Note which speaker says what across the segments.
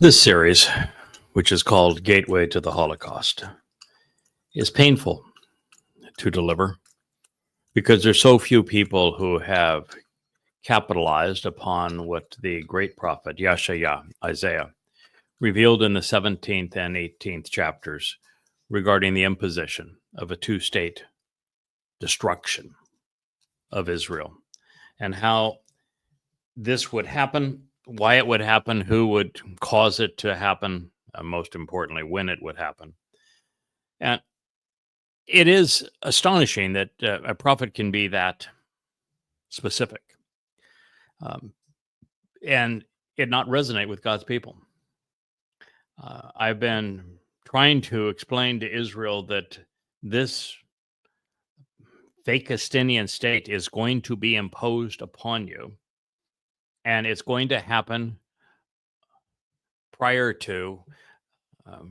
Speaker 1: This series, which is called Gateway to the Holocaust, is painful to deliver because there's so few people who have capitalized upon what the great prophet Yeshaya, Isaiah, revealed in the 17th and 18th chapters regarding the imposition of a two-state destruction of Israel and how this would happen, why it would happen, who would cause it to happen, most importantly, when it would happen. And it is astonishing that a prophet can be that specific and it not resonate with God's people. I've been trying to explain to Israel that this Fakistinian state is going to be imposed upon you, and it's going to happen prior to,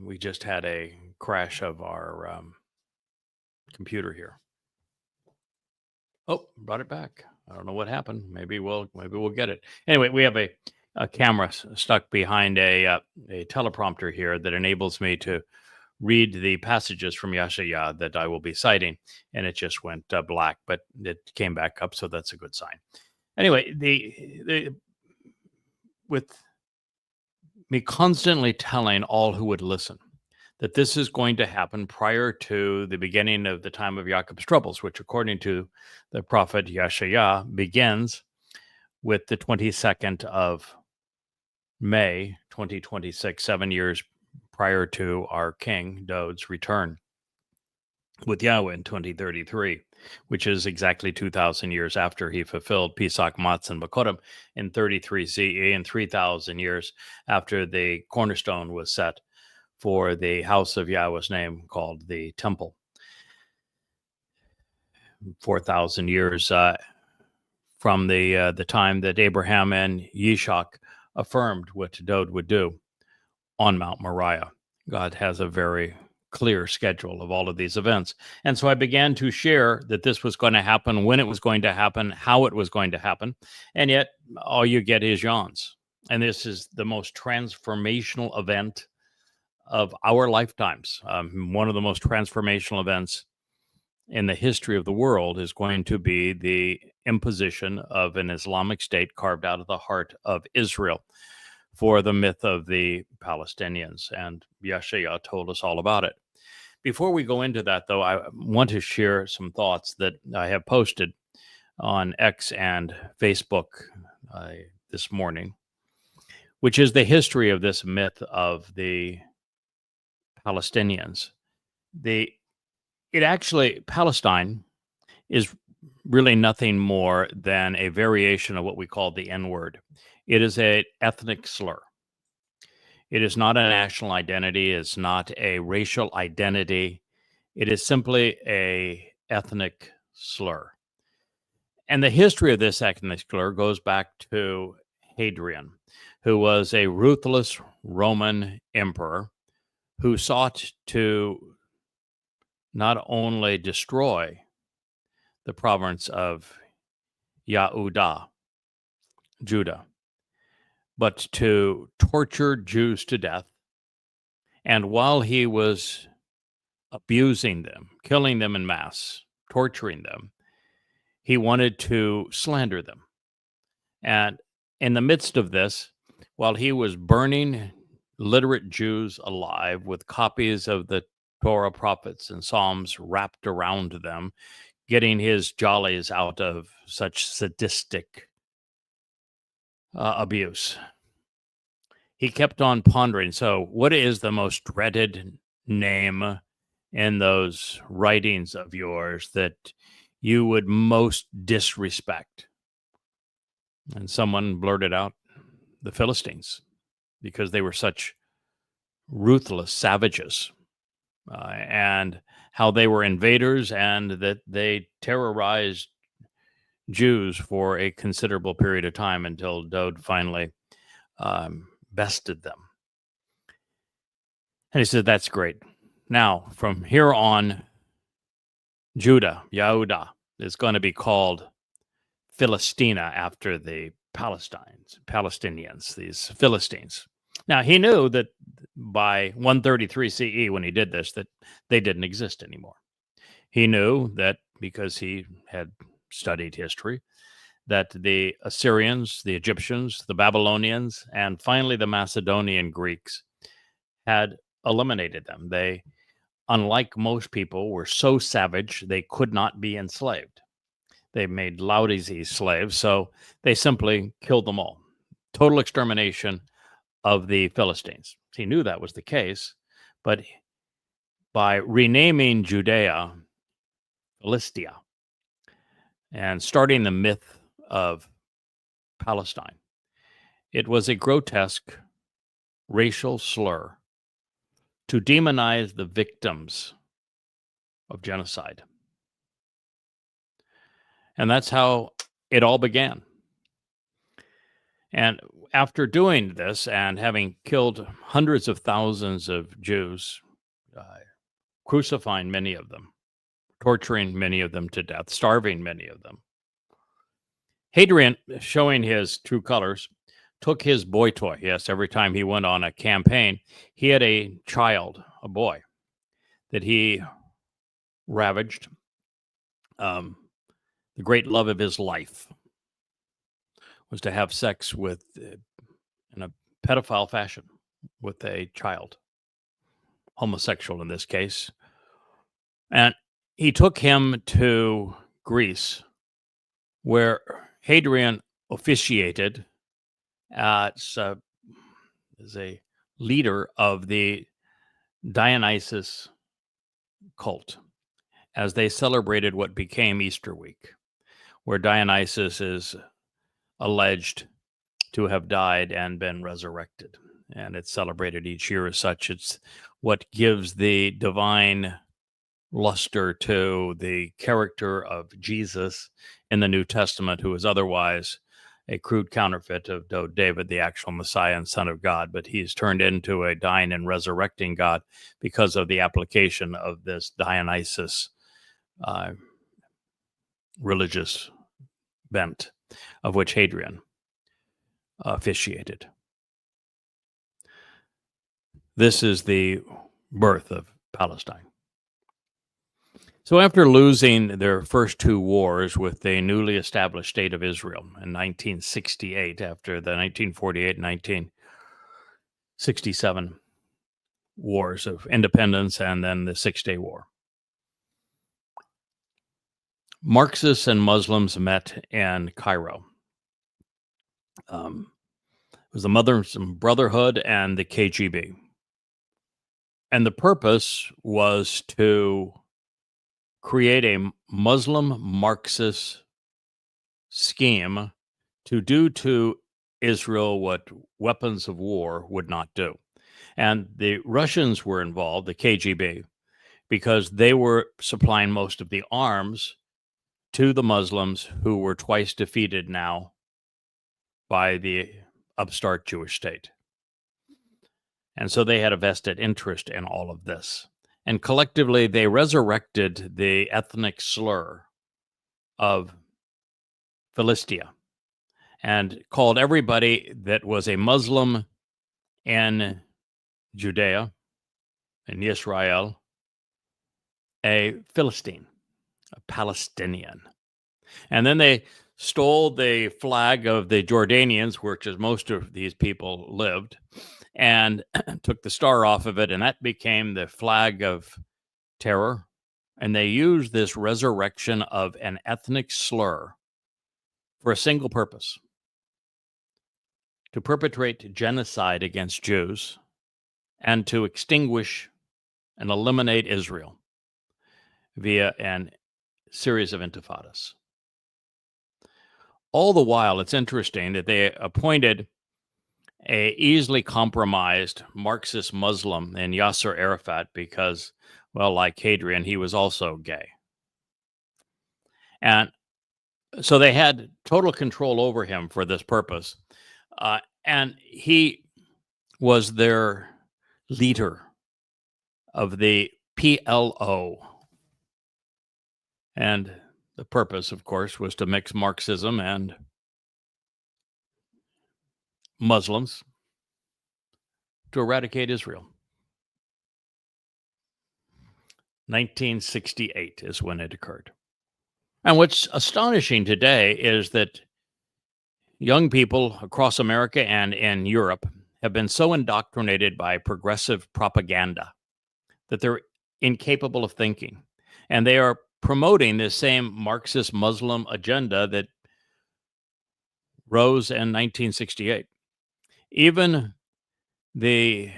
Speaker 1: we just had a crash of our computer here. Oh, brought it back. I don't know what happened. Maybe we'll get it. Anyway, we have a camera stuck behind a teleprompter here that enables me to read the passages from Yeshaya that I will be citing, and it just went black, but it came back up, so that's a good sign. Anyway, with me constantly telling all who would listen that this is going to happen prior to the beginning of the time of Jacob's troubles, which according to the prophet Yeshaya begins with the 22nd of May, 2026, 7 years prior to our king Daud's return with Yahweh in 2033, which is exactly 2,000 years after he fulfilled Pesach, Matz, and Bakodim in 33 CE, and 3,000 years after the cornerstone was set for the house of Yahweh's name called the temple. 4,000 years from the time that Abraham and Yishak affirmed what Daud would do on Mount Moriah. God has a very clear schedule of all of these events. And so I began to share that this was going to happen, when it was going to happen, how it was going to happen. And yet all you get is yawns. And this is the most transformational event of our lifetimes. One of the most transformational events in the history of the world is going to be the imposition of an Islamic state carved out of the heart of Israel for the myth of the Palestinians. And Yeshaya told us all about it. Before we go into that, though, I want to share some thoughts that I have posted on X and Facebook this morning, which is the history of this myth of the Palestinians. Palestine is really nothing more than a variation of what we call the N-word. It is an ethnic slur. It is not a national identity. It's not a racial identity. It is simply an ethnic slur. And the history of this ethnic slur goes back to Hadrian, who was a ruthless Roman emperor who sought to not only destroy the province of Yehudah, Judah, but to torture Jews to death. And while he was abusing them, killing them in mass, torturing them, he wanted to slander them. And in the midst of this, while he was burning literate Jews alive with copies of the Torah, prophets, and Psalms wrapped around them, getting his jollies out of such sadistic abuse, he kept on pondering. So, what is the most dreaded name in those writings of yours that you would most disrespect? And someone blurted out the Philistines, because they were such ruthless savages, and how they were invaders and that they terrorized Jews for a considerable period of time until Daud finally bested them. And he said, that's great. Now, from here on, Judah, Yehudah, is going to be called Philistina after the Palestinians, these Philistines. Now, he knew that by 133 CE, when he did this, that they didn't exist anymore. He knew that because he had studied history, that the Assyrians, the Egyptians, the Babylonians, and finally the Macedonian Greeks had eliminated them. They, unlike most people, were so savage they could not be enslaved. They made Laodiceans slaves, so they simply killed them all. Total extermination of the Philistines. He knew that was the case, but by renaming Judea Philistia and starting the myth of Palestine, it was a grotesque racial slur to demonize the victims of genocide. And that's how it all began. And after doing this and having killed hundreds of thousands of Jews, crucifying many of them, torturing many of them to death, starving many of them, Hadrian, showing his true colors, took his boy toy. Yes, every time he went on a campaign, he had a child, a boy, that he ravaged. The great love of his life was to have sex with, in a pedophile fashion, with a child, homosexual in this case. And he took him to Greece, where Hadrian officiated as a leader of the Dionysus cult, as they celebrated what became Easter week, where Dionysus is alleged to have died and been resurrected. And it's celebrated each year as such. It's what gives the divine luster to the character of Jesus in the New Testament, who is otherwise a crude counterfeit of David, the actual Messiah and Son of God. But he's turned into a dying and resurrecting God because of the application of this Dionysus religious bent, of which Hadrian officiated. This is the birth of Palestine. So after losing their first two wars with the newly established state of Israel in 1968, after the 1948 and 1967 wars of independence and then the Six-Day War, Marxists and Muslims met in Cairo. It was the Muslim Brotherhood and the KGB. And the purpose was to create a Muslim Marxist scheme to do to Israel what weapons of war would not do. And the Russians were involved, the KGB, because they were supplying most of the arms to the Muslims, who were twice defeated now by the upstart Jewish state. And so they had a vested interest in all of this. And collectively, they resurrected the ethnic slur of Philistia and called everybody that was a Muslim in Judea, in Israel, a Philistine, a Palestinian. And then they stole the flag of the Jordanians, which is most of these people lived, and took the star off of it, and that became the flag of terror. And they used this resurrection of an ethnic slur for a single purpose: to perpetrate genocide against Jews and to extinguish and eliminate Israel via a series of intifadas. All the while, it's interesting that they appointed a easily compromised Marxist Muslim in Yasser Arafat because, well, like Hadrian, he was also gay. And so they had total control over him for this purpose. And he was their leader of the PLO. And the purpose, of course, was to mix Marxism and Muslims to eradicate Israel. 1968 is when it occurred. And what's astonishing today is that young people across America and in Europe have been so indoctrinated by progressive propaganda that they're incapable of thinking. And they are promoting this same Marxist Muslim agenda that rose in 1968. Even the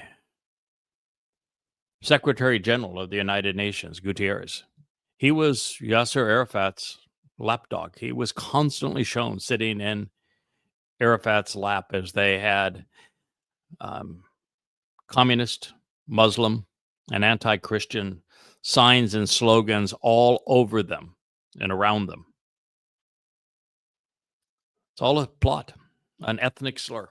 Speaker 1: Secretary General of the United Nations, Guterres, he was Yasser Arafat's lapdog. He was constantly shown sitting in Arafat's lap as they had communist, Muslim, and anti-Christian signs and slogans all over them and around them. It's all a plot, an ethnic slur.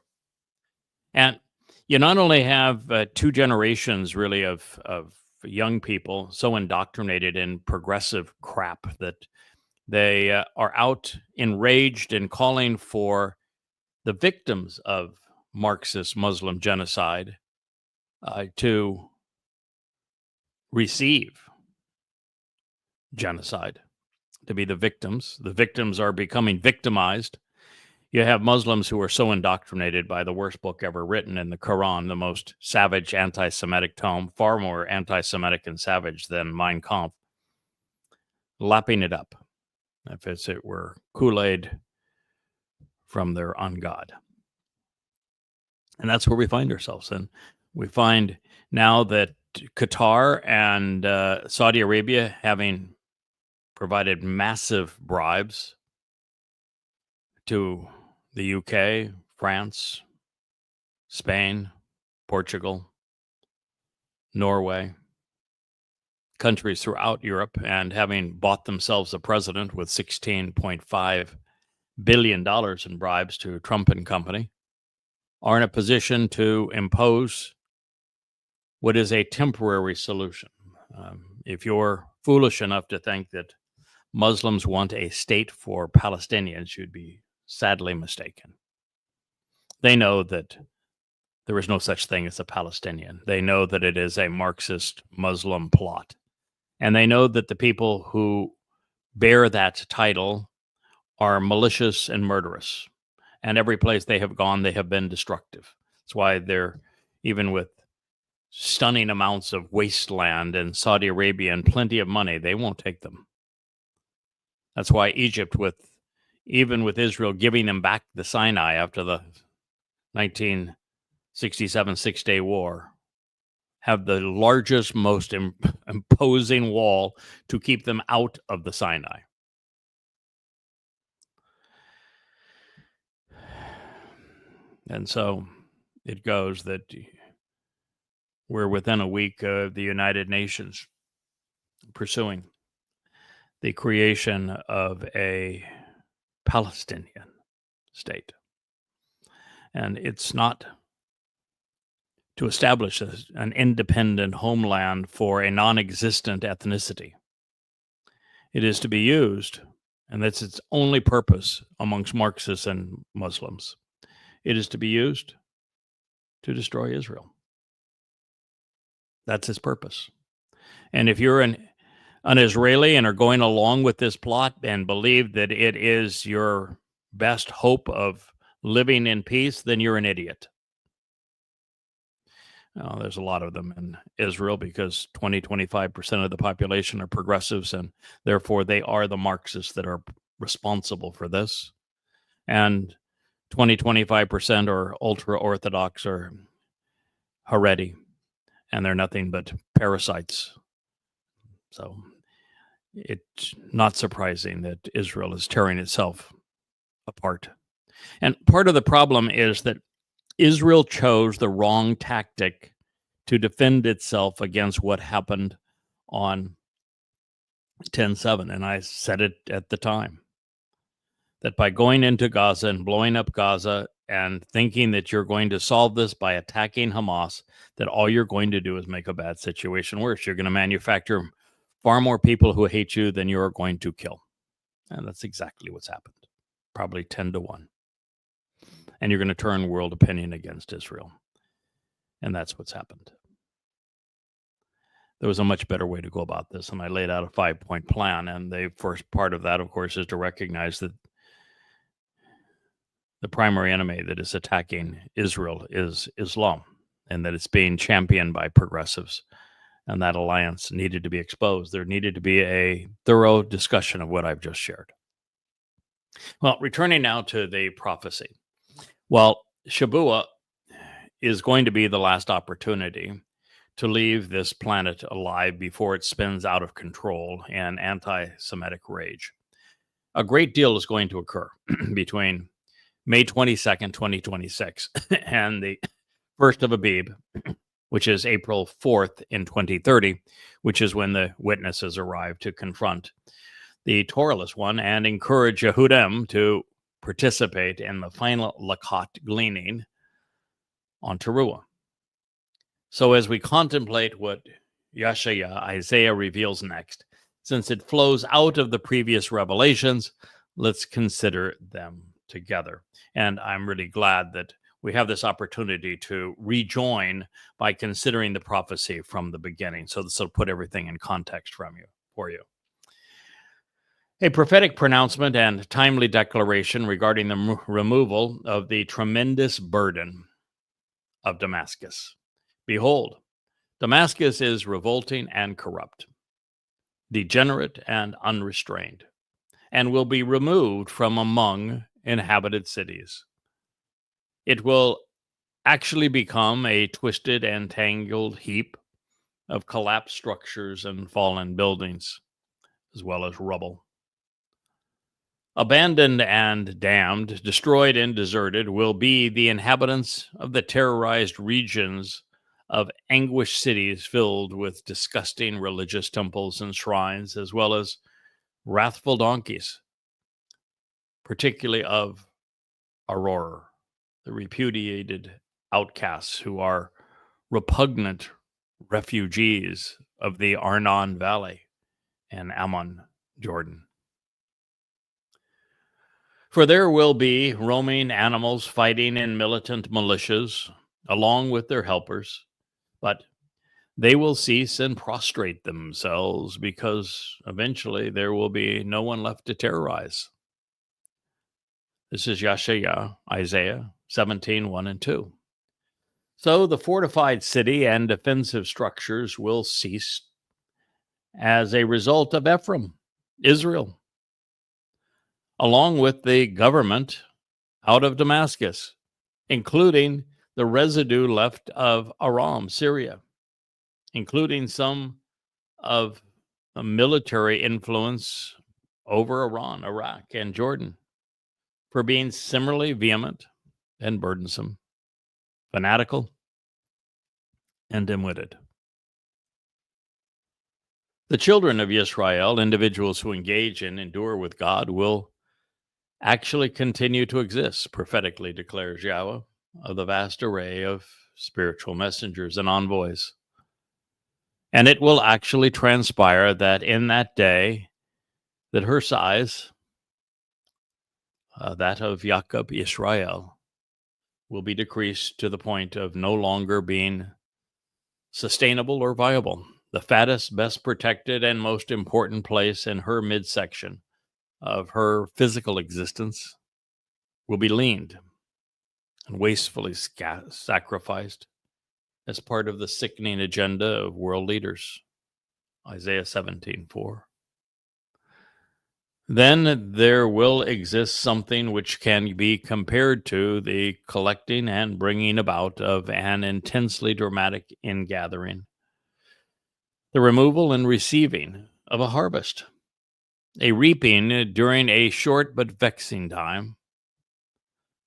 Speaker 1: And you not only have two generations, really, of young people so indoctrinated in progressive crap that they are out enraged and calling for the victims of Marxist Muslim genocide to receive genocide, to be the victims. The victims are becoming victimized. You have Muslims who are so indoctrinated by the worst book ever written in the Quran, the most savage anti-Semitic tome, far more anti-Semitic and savage than Mein Kampf, lapping it up if it were Kool-Aid from their ungod. And that's where we find ourselves. And we find now that Qatar and Saudi Arabia, having provided massive bribes to the UK, France, Spain, Portugal, Norway, countries throughout Europe, and having bought themselves a president with $16.5 billion in bribes to Trump and company, are in a position to impose what is a temporary solution. If you're foolish enough to think that Muslims want a state for Palestinians, you'd be sadly mistaken. They know that there is no such thing as a Palestinian. They know that it is a Marxist Muslim plot. And they know that the people who bear that title are malicious and murderous. And every place they have gone, they have been destructive. That's why they're, even with stunning amounts of wasteland in Saudi Arabia and plenty of money, they won't take them. That's why Egypt, even with Israel giving them back the Sinai after the 1967 Six-Day War, have the largest, most imposing wall to keep them out of the Sinai. And so it goes that we're within a week of the United Nations pursuing the creation of a Palestinian state. And it's not to establish an independent homeland for a non-existent ethnicity. It is to be used, and that's its only purpose amongst Marxists and Muslims. It is to be used to destroy Israel. That's its purpose. And if you're an Israeli and are going along with this plot and believe that it is your best hope of living in peace, then you're an idiot. There's a lot of them in Israel because 25% of the population are progressives, and therefore they are the Marxists that are responsible for this. And 25% are ultra-Orthodox or Haredi, and they're nothing but parasites. So it's not surprising that Israel is tearing itself apart. And part of the problem is that Israel chose the wrong tactic to defend itself against what happened on 10/7. And I said it at the time, that by going into Gaza and blowing up Gaza and thinking that you're going to solve this by attacking Hamas, that all you're going to do is make a bad situation worse. You're going to manufacture far more people who hate you than you're going to kill. And that's exactly what's happened. Probably 10-1. And you're going to turn world opinion against Israel. And that's what's happened. There was a much better way to go about this, and I laid out a 5-point plan. And the first part of that, of course, is to recognize that the primary enemy that is attacking Israel is Islam, and that it's being championed by progressives. And that alliance needed to be exposed. There needed to be a thorough discussion of what I've just shared. Well, returning now to the prophecy. Well, Shabuah is going to be the last opportunity to leave this planet alive before it spins out of control in anti-Semitic rage. A great deal is going to occur between May 22nd, 2026, and the 1st of Abib, which is April 4th in 2030, which is when the witnesses arrive to confront the Torahless one and encourage Yehudim to participate in the final Lakot gleaning on Towrah. So as we contemplate what Yeshaya, Isaiah, reveals next, since it flows out of the previous revelations, let's consider them together. And I'm really glad that we have this opportunity to rejoin by considering the prophecy from the beginning. So this will put everything in context for you. A prophetic pronouncement and timely declaration regarding the removal of the tremendous burden of Damascus. Behold, Damascus is revolting and corrupt, degenerate and unrestrained, and will be removed from among inhabited cities. It will actually become a twisted and tangled heap of collapsed structures and fallen buildings, as well as rubble. Abandoned and damned, destroyed and deserted will be the inhabitants of the terrorized regions of anguished cities filled with disgusting religious temples and shrines, as well as wrathful donkeys, particularly of Aurora, the repudiated outcasts who are repugnant refugees of the Arnon Valley and Ammon, Jordan. For there will be roaming animals fighting in militant militias, along with their helpers, but they will cease and prostrate themselves because eventually there will be no one left to terrorize. This is Yeshaya, Isaiah 17:1 and 2. So the fortified city and defensive structures will cease as a result of Ephraim, Israel, along with the government out of Damascus, including the residue left of Aram, Syria, including some of a military influence over Iran, Iraq, and Jordan, for being similarly vehement and burdensome, fanatical, and dim-witted. The children of Israel, individuals who engage and endure with God, will actually continue to exist, prophetically declares Yahweh, of the vast array of spiritual messengers and envoys. And it will actually transpire that in that day, that her size, that of Jacob, Israel, will be decreased to the point of no longer being sustainable or viable. The fattest, best protected, and most important place in her midsection of her physical existence will be leaned and wastefully sacrificed as part of the sickening agenda of world leaders. Isaiah 17:4. Then there will exist something which can be compared to the collecting and bringing about of an intensely dramatic ingathering, the removal and receiving of a harvest, a reaping during a short but vexing time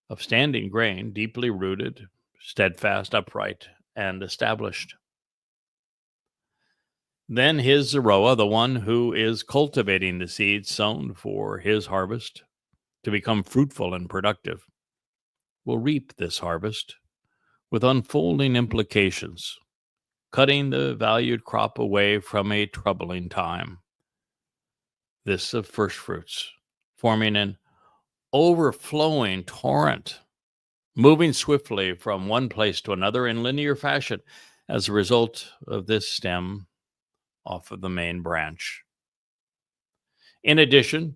Speaker 1: of standing grain, deeply rooted, steadfast, upright, and established. Then his Zeroah, the one who is cultivating the seed sown for his harvest to become fruitful and productive, will reap this harvest with unfolding implications, cutting the valued crop away from a troubling time. This of first fruits, forming an overflowing torrent moving swiftly from one place to another in linear fashion as a result of this stem off of the main branch. In addition,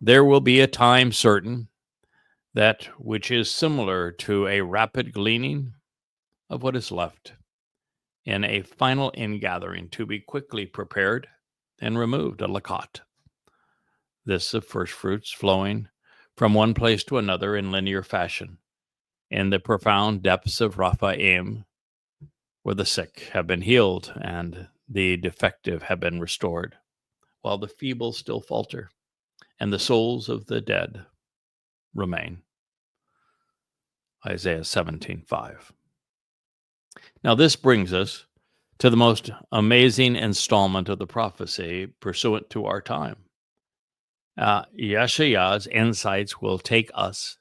Speaker 1: there will be a time certain that which is similar to a rapid gleaning of what is left in a final ingathering to be quickly prepared and removed, a lakot. This of first fruits flowing from one place to another in linear fashion in the profound depths of Raphaim, where the sick have been healed and the defective have been restored, while the feeble still falter and the souls of the dead remain. Isaiah 17:5. Now this brings us to the most amazing installment of the prophecy pursuant to our time. Yeshaya's insights will take us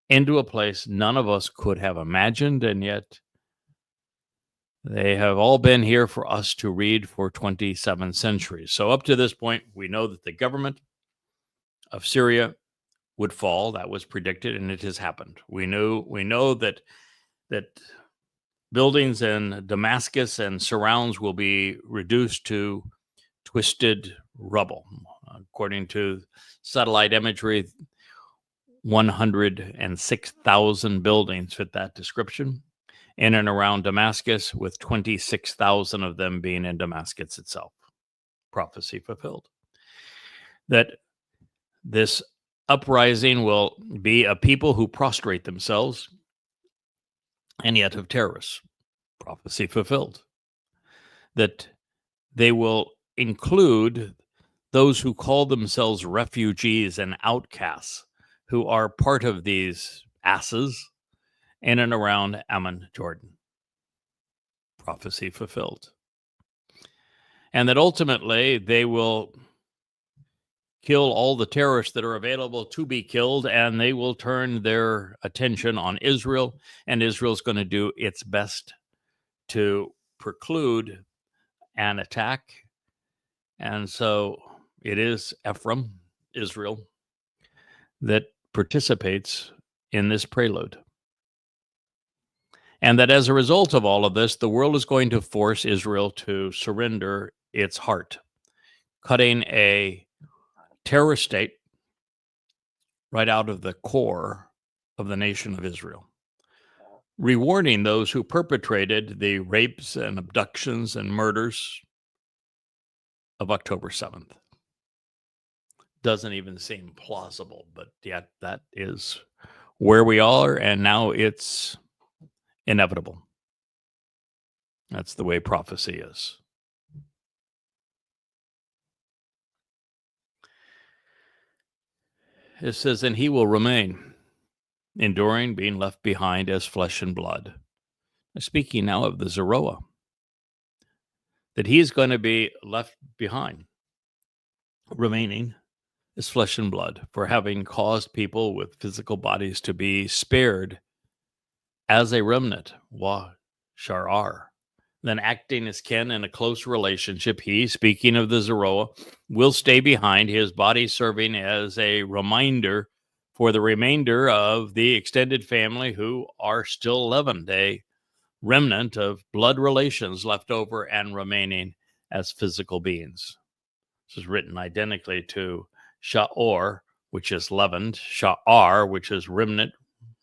Speaker 1: into a place none of us could have imagined, and yet they have all been here for us to read for 27 centuries. So up to this point, we know that the government of Syria would fall. That was predicted, and it has happened. We know that buildings in Damascus and surrounds will be reduced to twisted rubble. According to satellite imagery, 106,000 buildings fit that description in and around Damascus, with 26,000 of them being in Damascus itself. Prophecy fulfilled. That this uprising will be a people who prostrate themselves and yet of terrorists. Prophecy fulfilled. That they will include those who call themselves refugees and outcasts, who are part of these asses in and around Ammon, Jordan. Prophecy fulfilled. And that ultimately they will kill all the terrorists that are available to be killed, and they will turn their attention on Israel, and Israel's going to do its best to preclude an attack. And so it is Ephraim, Israel, that participates in this prelude. And that as a result of all of this, the world is going to force Israel to surrender its heart, cutting a terrorist state right out of the core of the nation of Israel, rewarding those who perpetrated the rapes and abductions and murders of October 7th. Doesn't even seem plausible, but yet that is where we are, and now it's inevitable. That's the way prophecy is. It says, and he will remain, enduring, being left behind as flesh and blood. Speaking now of the Zeroah, that he's going to be left behind, remaining as flesh and blood, for having caused people with physical bodies to be spared as a remnant, Sharar. Then acting as kin in a close relationship, he, speaking of the Zeroah, will stay behind, his body serving as a reminder for the remainder of the extended family who are still leavened, a remnant of blood relations left over and remaining as physical beings. This is written identically to Sha'or, which is leavened, Sha'ar, which is remnant,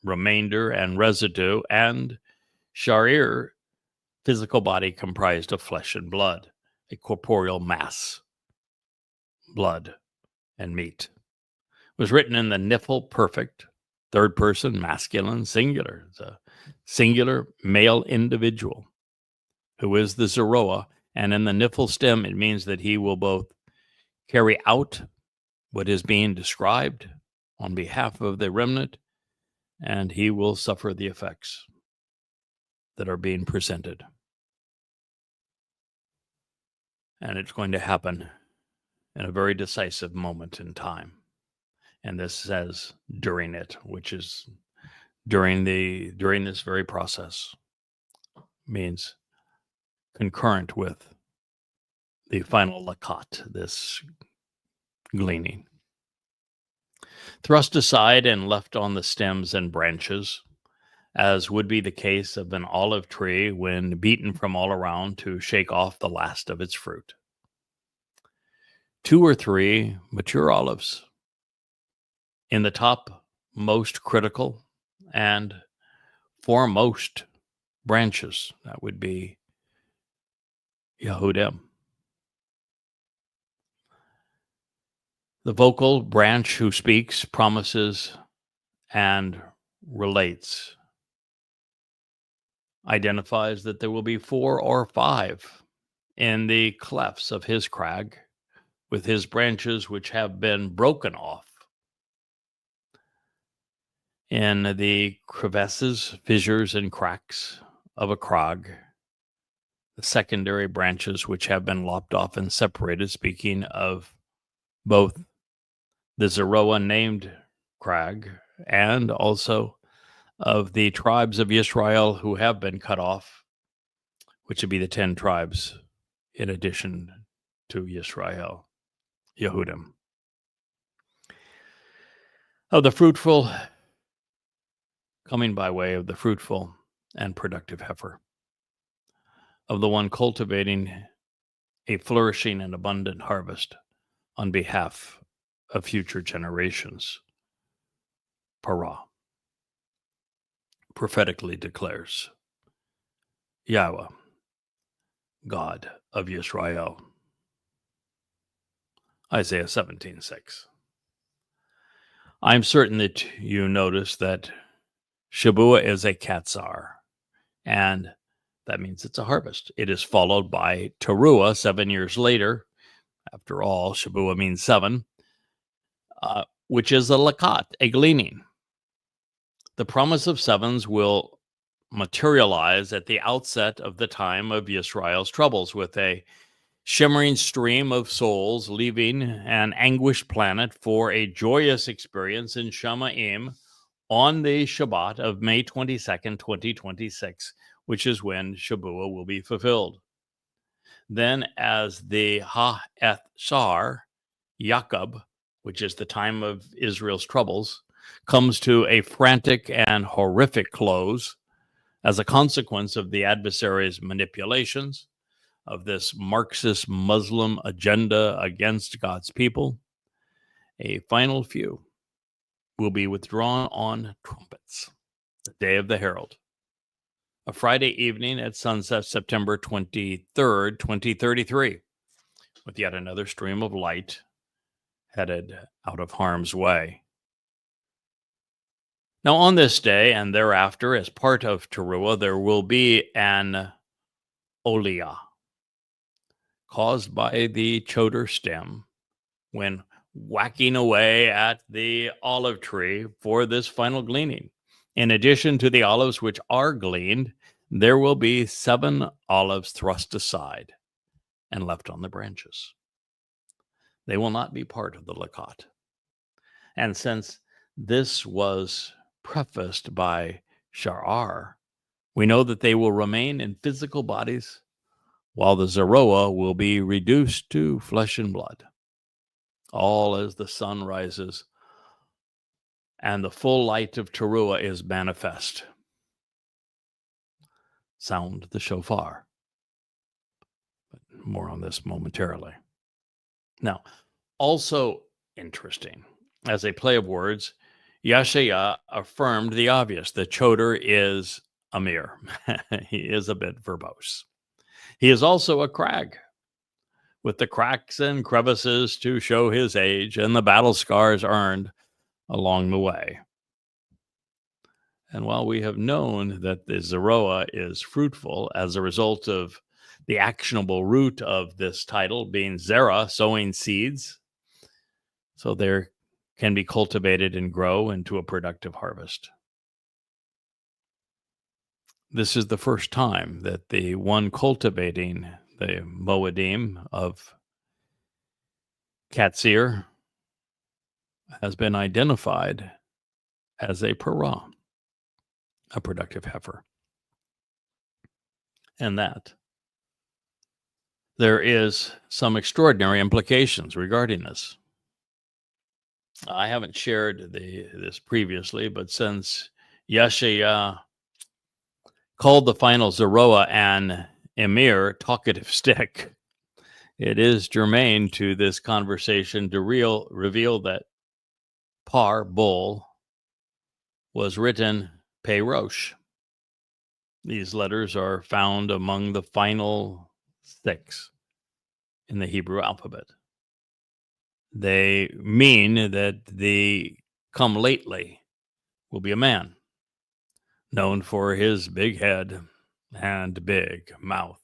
Speaker 1: remainder, and residue, and Sharir, physical body comprised of flesh and blood, a corporeal mass, blood and meat. It was written in the Niphal perfect, third person, masculine, singular. It's a singular male individual who is the Zeroah. And in the Niphal stem, it means that he will both carry out what is being described on behalf of the remnant, and he will suffer the effects that are being presented. And it's going to happen in a very decisive moment in time. And this says during it, which is during this very process, means concurrent with the final lakot, this gleaning. Thrust aside and left on the stems and branches, as would be the case of an olive tree when beaten from all around to shake off the last of its fruit. 2 or 3 mature olives in the top most critical and foremost branches. That would be Yehudim. The vocal branch who speaks, promises, and relates identifies that there will be 4 or 5 in the clefts of his crag with his branches which have been broken off. In the crevices, fissures, and cracks of a crag, the secondary branches which have been lopped off and separated, speaking of both the Zeroah named crag and also of the tribes of Israel who have been cut off, which would be the 10 tribes in addition to Israel, Yehudim. Of the fruitful, coming by way of the fruitful and productive heifer, of the one cultivating a flourishing and abundant harvest on behalf of future generations. Parah prophetically declares, Yahweh, God of Israel. Isaiah 17:6. I'm certain that you notice that Shabuah is a katzar, and that means it's a harvest. It is followed by Teruah 7 years later. After all, Shabuah means 7, which is a lakat, a gleaning. The promise of 7s will materialize at the outset of the time of Yisrael's troubles with a shimmering stream of souls leaving an anguished planet for a joyous experience in Shamaim on the Shabat of May 22nd, 2026, which is when Shabuah will be fulfilled. Then, as the Ha-eth Shar, Yaakov, which is the time of Israel's troubles, comes to a frantic and horrific close as a consequence of the adversary's manipulations, of this Marxist Muslim agenda against God's people, a final few will be withdrawn on trumpets, the day of the herald, a Friday evening at sunset, September 23rd, 2033, with yet another stream of light headed out of harm's way. Now, on this day and thereafter, as part of Teruah, there will be an oliyah caused by the choder stem when whacking away at the olive tree for this final gleaning. In addition to the olives which are gleaned, there will be 7 olives thrust aside and left on the branches. They will not be part of the lakat. And since this was prefaced by Sha'ar, we know that they will remain in physical bodies while the Zeroah will be reduced to flesh and blood, all as the sun rises and the full light of Teruah is manifest. Sound the shofar. But more on this momentarily. Now, also interesting, as a play of words, Yashaya affirmed the obvious. The choder is a mirror. He is a bit verbose. He is also a crag, with the cracks and crevices to show his age and the battle scars earned along the way. And while we have known that the Zeroah is fruitful as a result of the actionable root of this title being Zerah, sowing seeds, so there can be cultivated and grow into a productive harvest. This is the first time that the one cultivating the Moedim of Katsir has been identified as a parah, a productive heifer. And that there is some extraordinary implications regarding this. I haven't shared this previously, but since Yeshaya Called the final Zeroah an emir, talkative stick, it is germane to this conversation to reveal that par, bull, was written Pei Rosh. These letters are found among the final 6 in the Hebrew alphabet. They mean that the come lately will be a man, known for his big head and big mouth.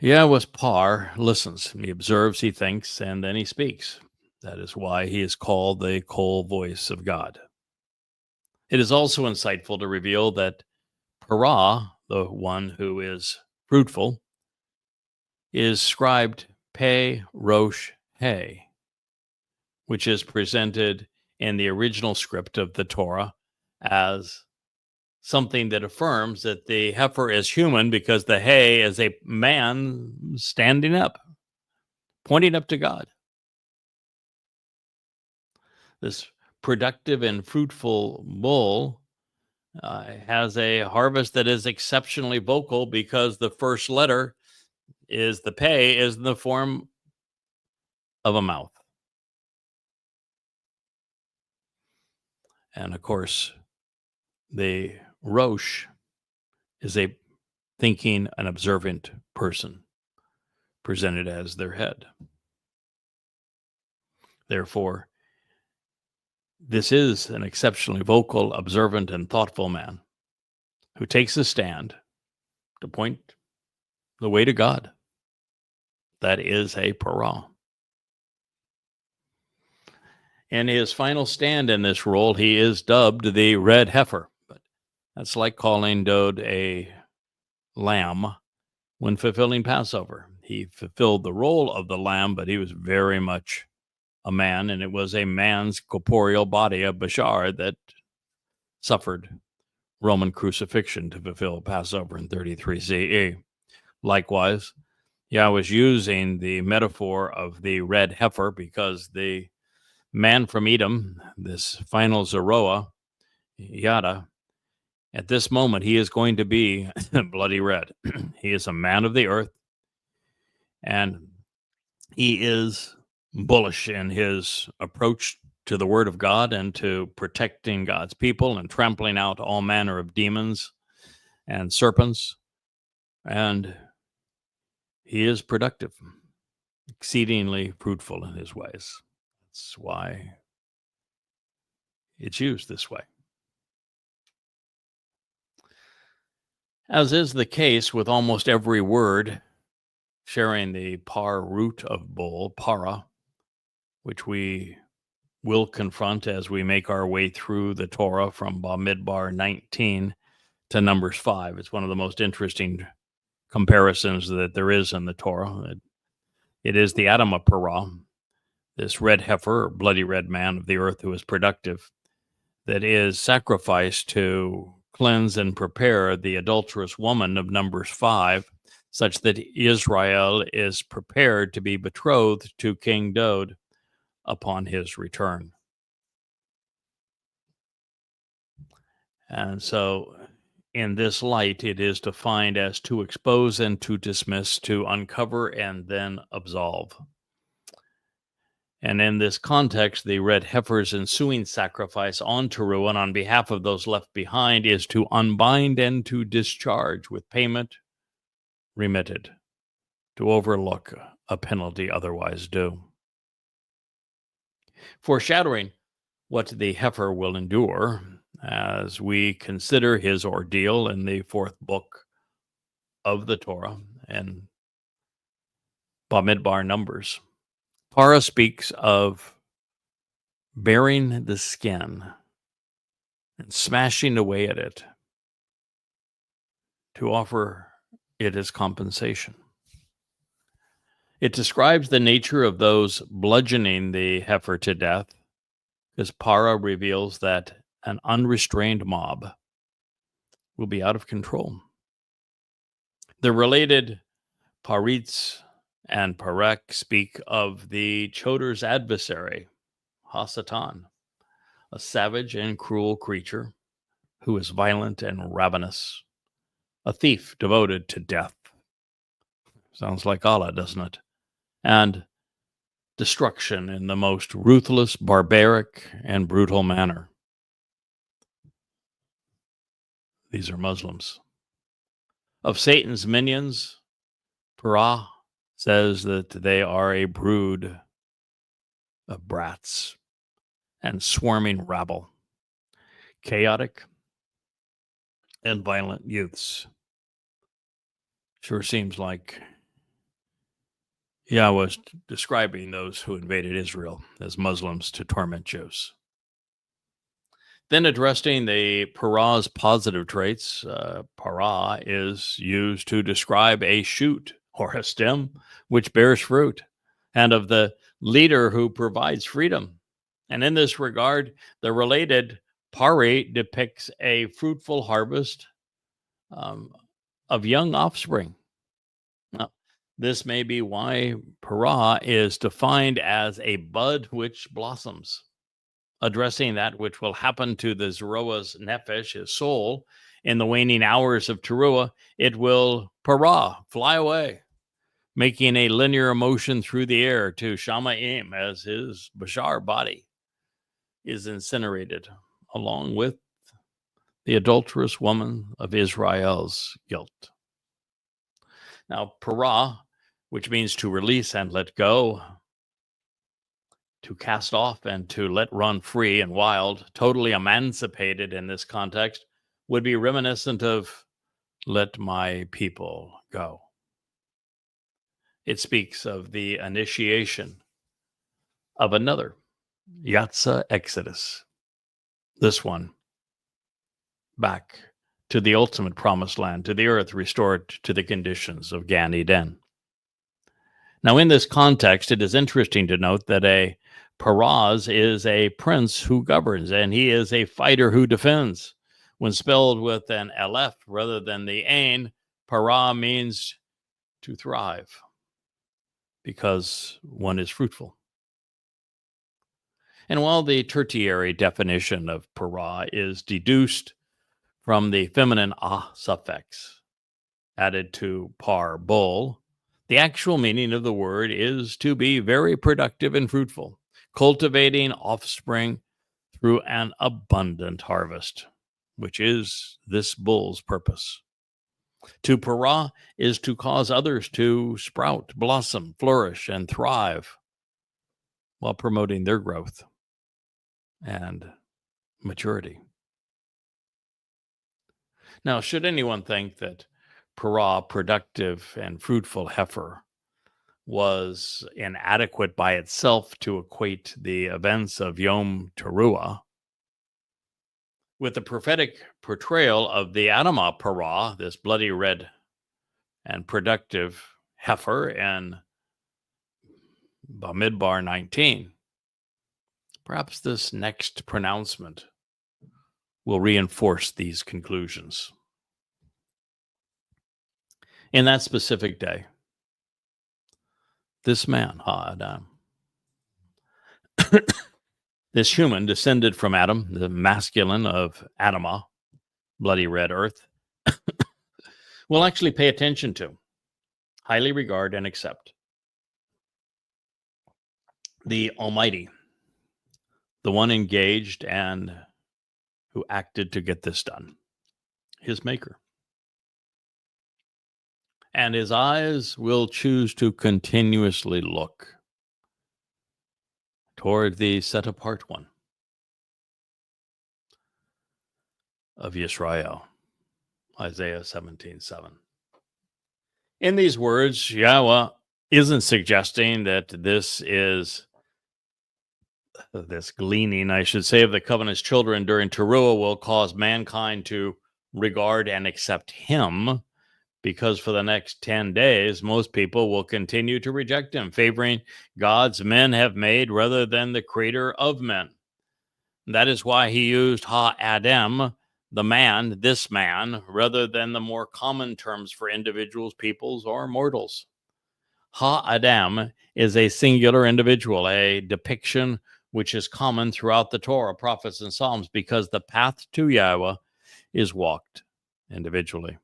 Speaker 1: Yahweh's par listens. He observes, he thinks, and then he speaks. That is why he is called the Kol voice of God. It is also insightful to reveal that Parah, the one who is fruitful, is scribed Pe Rosh He, which is presented in the original script of the Torah as something that affirms that the heifer is human because the He is a man standing up, pointing up to God. This productive and fruitful bull has a harvest that is exceptionally vocal because the first letter is the Pe is in the form of a mouth. And of course, the Rosh is a thinking and observant person presented as their head. Therefore, this is an exceptionally vocal, observant, and thoughtful man who takes a stand to point the way to God. That is a parah. In his final stand in this role, he is dubbed the red heifer. But that's like calling Dode a lamb when fulfilling Passover. He fulfilled the role of the lamb, but he was very much a man, and it was a man's corporeal body, a bashar, that suffered Roman crucifixion to fulfill Passover in 33 CE. Likewise, Yahweh was using the metaphor of the red heifer because the man from Edom, this final Zeroah, Yada, at this moment, he is going to be bloody red. He is a man of the earth, and he is bullish in his approach to the word of God and to protecting God's people and trampling out all manner of demons and serpents. And he is productive, exceedingly fruitful in his ways. That's why it's used this way. As is the case with almost every word sharing the par root of bull, para, which we will confront as we make our way through the Torah from Bamidbar 19 to Numbers 5. It's one of the most interesting comparisons that there is in the Torah. It is the Adamah Parah, this red heifer, or bloody red man of the earth who is productive, that is sacrificed to cleanse and prepare the adulterous woman of Numbers 5, such that Israel is prepared to be betrothed to King Dode upon his return. And so in this light, it is defined as to expose and to dismiss, to uncover and then absolve. And in this context, the red heifer's ensuing sacrifice on Towrah and on behalf of those left behind is to unbind and to discharge with payment remitted, to overlook a penalty otherwise due. Foreshadowing what the heifer will endure as we consider his ordeal in the 4th book of the Torah and Bamidbar Numbers. Parah speaks of bearing the skin and smashing away at it to offer it as compensation. It describes the nature of those bludgeoning the heifer to death, because Parah reveals that an unrestrained mob will be out of control. The related Paritz and Parek speak of the Choder's adversary, Hasatan, a savage and cruel creature who is violent and ravenous, a thief devoted to death. Sounds like Allah, doesn't it? And destruction in the most ruthless, barbaric, and brutal manner. These are Muslims. Of Satan's minions, Torah says that they are a brood of brats and swarming rabble, chaotic and violent youths. Sure seems like Yahweh was describing those who invaded Israel as Muslims to torment Jews. Then addressing the parah's positive traits, parah is used to describe a shoot or a stem which bears fruit, and of the leader who provides freedom. And in this regard, the related pari depicts a fruitful harvest of young offspring. Now, this may be why parah is defined as a bud which blossoms, addressing that which will happen to the Zeroah's nefesh, his soul, in the waning hours of Towrah. It will parah, fly away, making a linear motion through the air to Shamayim as his bashar body is incinerated, along with the adulterous woman of Israel's guilt. Now, parah, which means to release and let go, to cast off and to let run free and wild, totally emancipated in this context, would be reminiscent of let my people go. It speaks of the initiation of another Yatsa Exodus. This one back to the ultimate promised land, to the earth restored to the conditions of Gan Eden. Now, in this context, it is interesting to note that a paraz is a prince who governs, and he is a fighter who defends. When spelled with an aleph rather than the ain, para means to thrive, because one is fruitful. And while the tertiary definition of para is deduced from the feminine ah suffix added to par, bull, the actual meaning of the word is to be very productive and fruitful, cultivating offspring through an abundant harvest, which is this bull's purpose. To para is to cause others to sprout, blossom, flourish, and thrive while promoting their growth and maturity. Now, should anyone think that para, productive and fruitful heifer, was inadequate by itself to equate the events of Yom Teruah with the prophetic portrayal of the Adamah para, this bloody red and productive heifer, in Bamidbar 19, perhaps this next pronouncement will reinforce these conclusions. In that specific day, this man, Ha-Adam, this human descended from Adam, the masculine of Adamah, bloody red earth, will actually pay attention to, highly regard, and accept the Almighty, the one engaged and who acted to get this done, his maker. And his eyes will choose to continuously look toward the set apart one of Yisrael, Isaiah 17:7. In these words, Yahweh isn't suggesting that this gleaning, I should say, of the covenant's children during Teruah will cause mankind to regard and accept him, because for the next 10 days, most people will continue to reject him, favoring gods men have made rather than the creator of men. That is why he used Ha-Adam, the man, this man, rather than the more common terms for individuals, peoples, or mortals. Ha-Adam is a singular individual, a depiction which is common throughout the Torah, prophets, and Psalms, because the path to Yahweh is walked individually.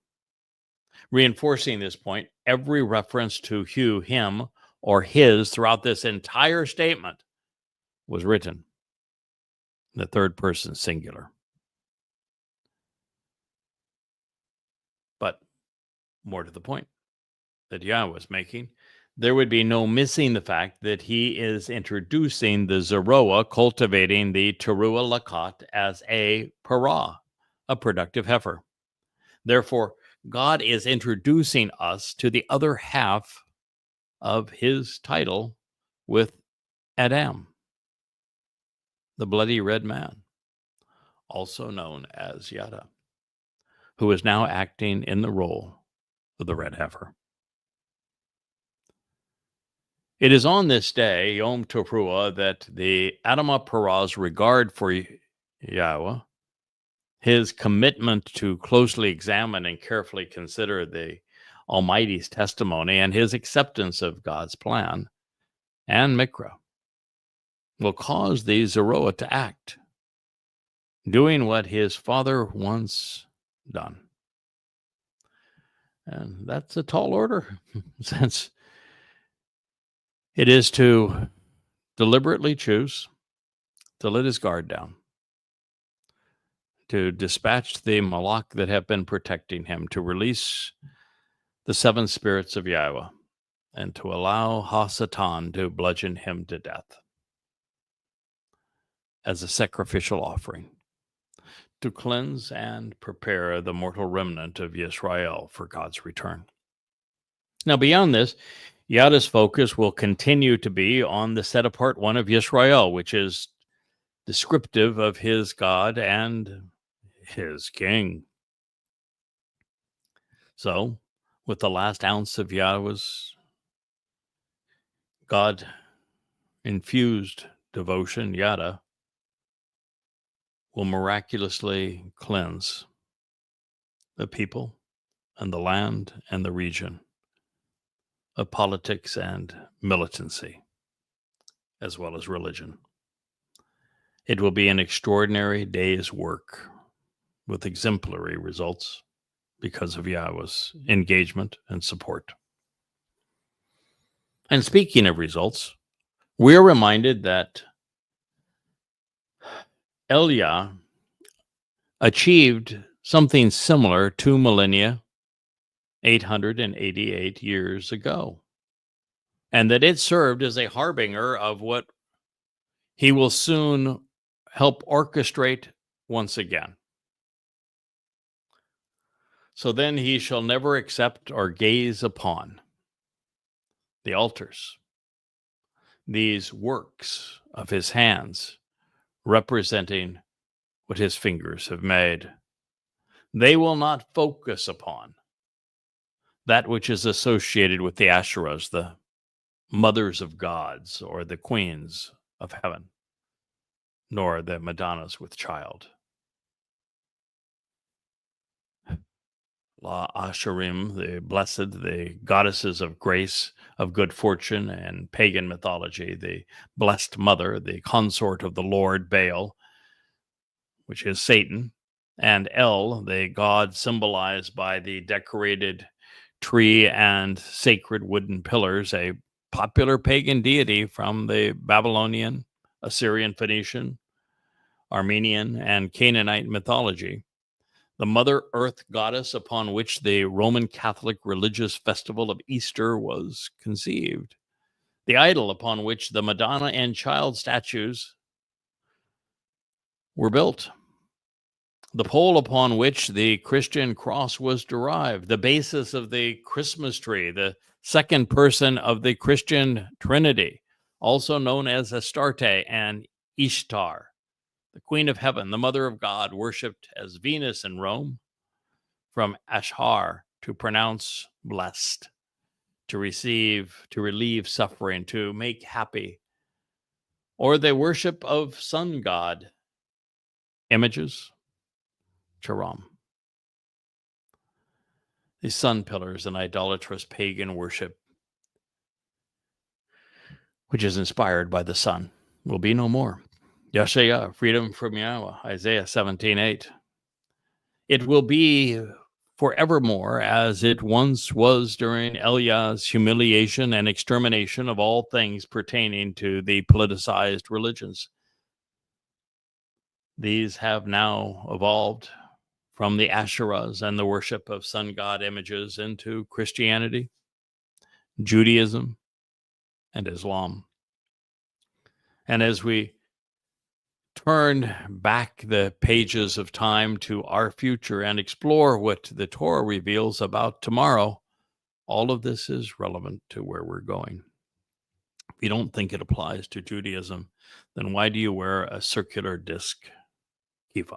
Speaker 1: Reinforcing this point, every reference to him, or his throughout this entire statement was written in the third person singular. But more to the point that Yahweh was making, there would be no missing the fact that he is introducing the Zeroah, cultivating the Teruah Lakat as a parah, a productive heifer. Therefore, God is introducing us to the other half of his title with Adam, the bloody red man, also known as Yada, who is now acting in the role of the red heifer. It is on this day, Yom Teruah, that the Adamah Parah's regard for Yahweh, his commitment to closely examine and carefully consider the Almighty's testimony, and his acceptance of God's plan and Mikra, will cause the Zeroah to act, doing what his father once done. And that's a tall order, since it is to deliberately choose to let his guard down, to dispatch the Malach that have been protecting him, to release the seven spirits of Yahweh, and to allow Hasatan to bludgeon him to death as a sacrificial offering, to cleanse and prepare the mortal remnant of Yisrael for God's return. Now, beyond this, Yada's focus will continue to be on the set-apart one of Yisrael, which is descriptive of his God and his king. So, with the last ounce of Yahweh's God-infused devotion, Yada will miraculously cleanse the people and the land and the region of politics and militancy, as well as religion. It will be an extraordinary day's work with exemplary results because of Yahweh's engagement and support. And speaking of results, we're reminded that Elia achieved something similar 2 millennia, 888 years ago, and that it served as a harbinger of what he will soon help orchestrate once again. So then he shall never accept or gaze upon the altars, these works of his hands, representing what his fingers have made. They will not focus upon that which is associated with the Asherahs, the mothers of gods, or the queens of heaven, nor the Madonnas with child. La Asherim, the blessed, the goddesses of grace, of good fortune, and pagan mythology, the blessed mother, the consort of the Lord Baal, which is Satan, and El, the god symbolized by the decorated tree and sacred wooden pillars, a popular pagan deity from the Babylonian, Assyrian, Phoenician, Armenian, and Canaanite mythology. The Mother Earth goddess upon which the Roman Catholic religious festival of Easter was conceived. The idol upon which the Madonna and child statues were built. The pole upon which the Christian cross was derived. The basis of the Christmas tree, the second person of the Christian Trinity, also known as Astarte and Ishtar, the Queen of Heaven, the Mother of God, worshipped as Venus in Rome, from Ashar, to pronounce blessed, to receive, to relieve suffering, to make happy, or the worship of sun god images, Charam. The sun pillars and idolatrous pagan worship, which is inspired by the sun, will be no more. Yashaya, freedom from Yahweh, Isaiah 17:8. It will be forevermore as it once was during Eliah's humiliation and extermination of all things pertaining to the politicized religions. These have now evolved from the Asherahs and the worship of sun god images into Christianity, Judaism, and Islam. And as we turn back the pages of time to our future and explore what the Torah reveals about tomorrow, all of this is relevant to where we're going. If you don't think it applies to Judaism, then why do you wear a circular disc kippah?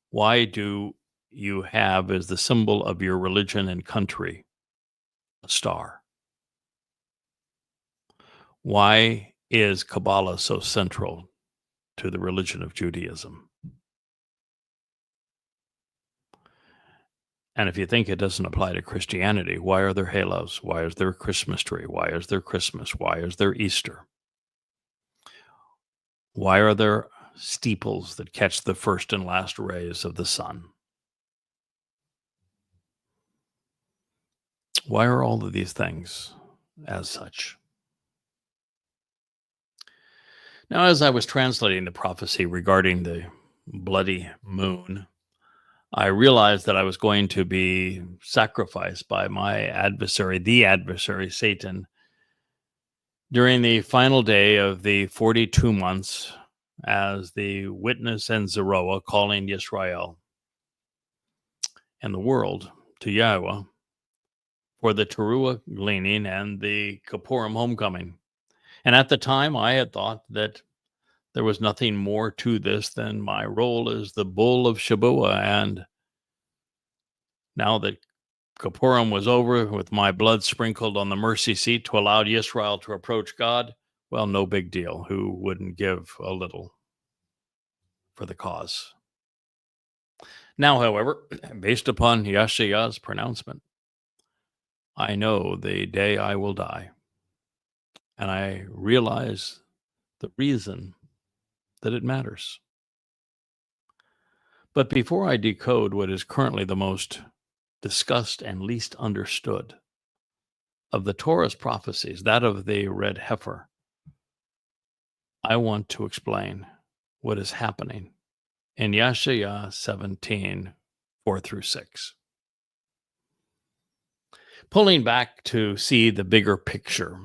Speaker 1: Why do you have as the symbol of your religion and country a star? Why is Kabbalah so central to the religion of Judaism? And if you think it doesn't apply to Christianity, why are there halos? Why is there a Christmas tree? Why is there Christmas? Why is there Easter? Why are there steeples that catch the first and last rays of the sun? Why are all of these things as such? Now, as I was translating the prophecy regarding the bloody moon, I realized that I was going to be sacrificed by my adversary, the adversary, Satan, during the final day of the 42 months as the witness and Zeroah calling Yisrael and the world to Yahowah for the Towrah gleaning and the Kippurim homecoming. And at the time, I had thought that there was nothing more to this than my role as the bull of Shabuah. And now that Kippurim was over with my blood sprinkled on the mercy seat to allow Yisrael to approach God, well, no big deal. Who wouldn't give a little for the cause? Now, however, based upon Yeshayah's pronouncement, I know the day I will die. And I realize the reason that it matters. But before I decode what is currently the most discussed and least understood of the Torah's prophecies, that of the red heifer, I want to explain what is happening in Yeshayah 17, 4 through 6. Pulling back to see the bigger picture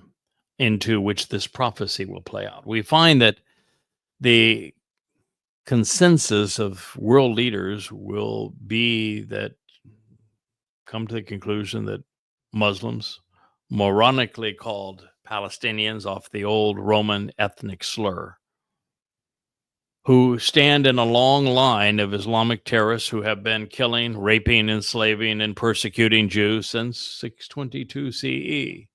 Speaker 1: into which this prophecy will play out, we find that the consensus of world leaders will be that come to the conclusion that Muslims, moronically called Palestinians off the old Roman ethnic slur, who stand in a long line of Islamic terrorists who have been killing, raping, enslaving, and persecuting Jews since 622 CE,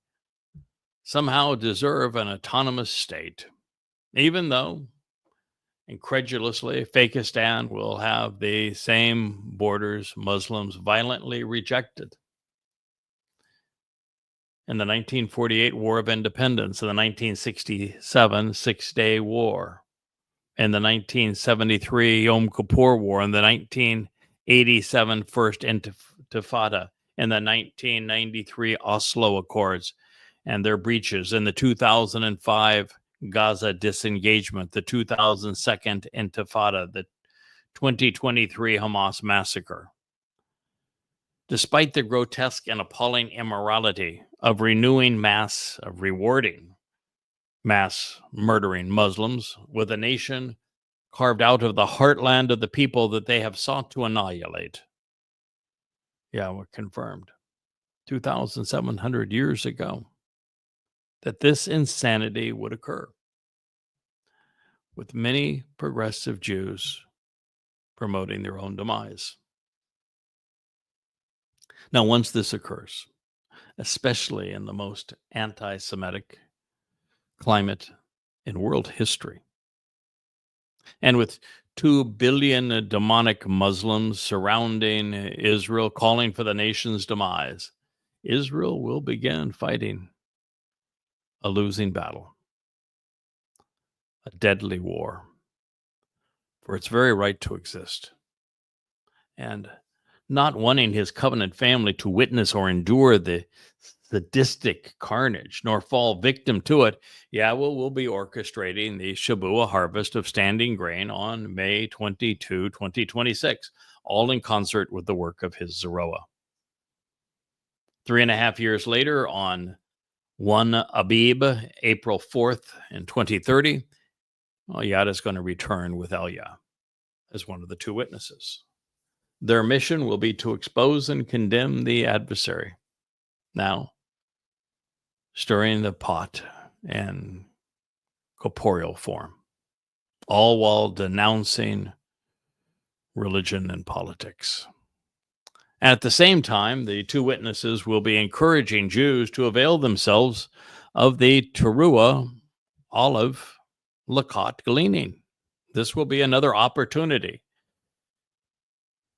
Speaker 1: somehow deserve an autonomous state, even though incredulously Fakistan will have the same borders Muslims violently rejected. In the 1948 War of Independence, in the 1967 Six-Day War, in the 1973 Yom Kippur War, in the 1987 First Intifada, in the 1993 Oslo Accords and their breaches, in the 2005 Gaza disengagement, the 2002 Intifada, the 2023 Hamas massacre. Despite the grotesque and appalling immorality of rewarding mass murdering Muslims with a nation carved out of the heartland of the people that they have sought to annihilate. Yahowah confirmed 2,700 years ago that this insanity would occur, with many progressive Jews promoting their own demise. Now, once this occurs, especially in the most anti-Semitic climate in world history, and with 2 billion demonic Muslims surrounding Israel, calling for the nation's demise, Israel will begin fighting a losing battle, a deadly war for its very right to exist. and not wanting his covenant family to witness or endure the sadistic carnage, nor fall victim to it, Yahweh will be orchestrating the Shabuah harvest of standing grain on May 22, 2026, all in concert with the work of his Zeroah. 3.5 years later, on 1 Abib, April 4th in 2030, Yada is going to return with Elia as one of the two witnesses. Their mission will be to expose and condemn the adversary, now stirring the pot in corporeal form, all while denouncing religion and politics. At the same time, the two witnesses will be encouraging Jews to avail themselves of the Teruah olive lakot gleaning. This will be another opportunity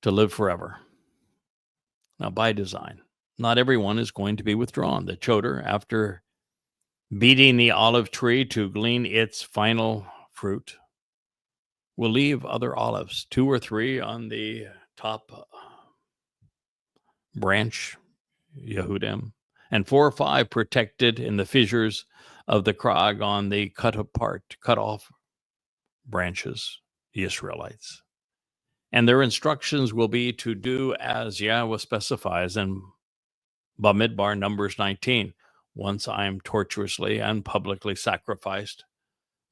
Speaker 1: to live forever. Now, by design, not everyone is going to be withdrawn. The choder, after beating the olive tree to glean its final fruit, will leave other olives, 2 or 3 on the top branch, Yehudim, and 4 or 5 protected in the fissures of the crag on the cut off branches, the Israelites. And their instructions will be to do as Yahweh specifies in Bamidbar, Numbers 19. Once I am tortuously and publicly sacrificed,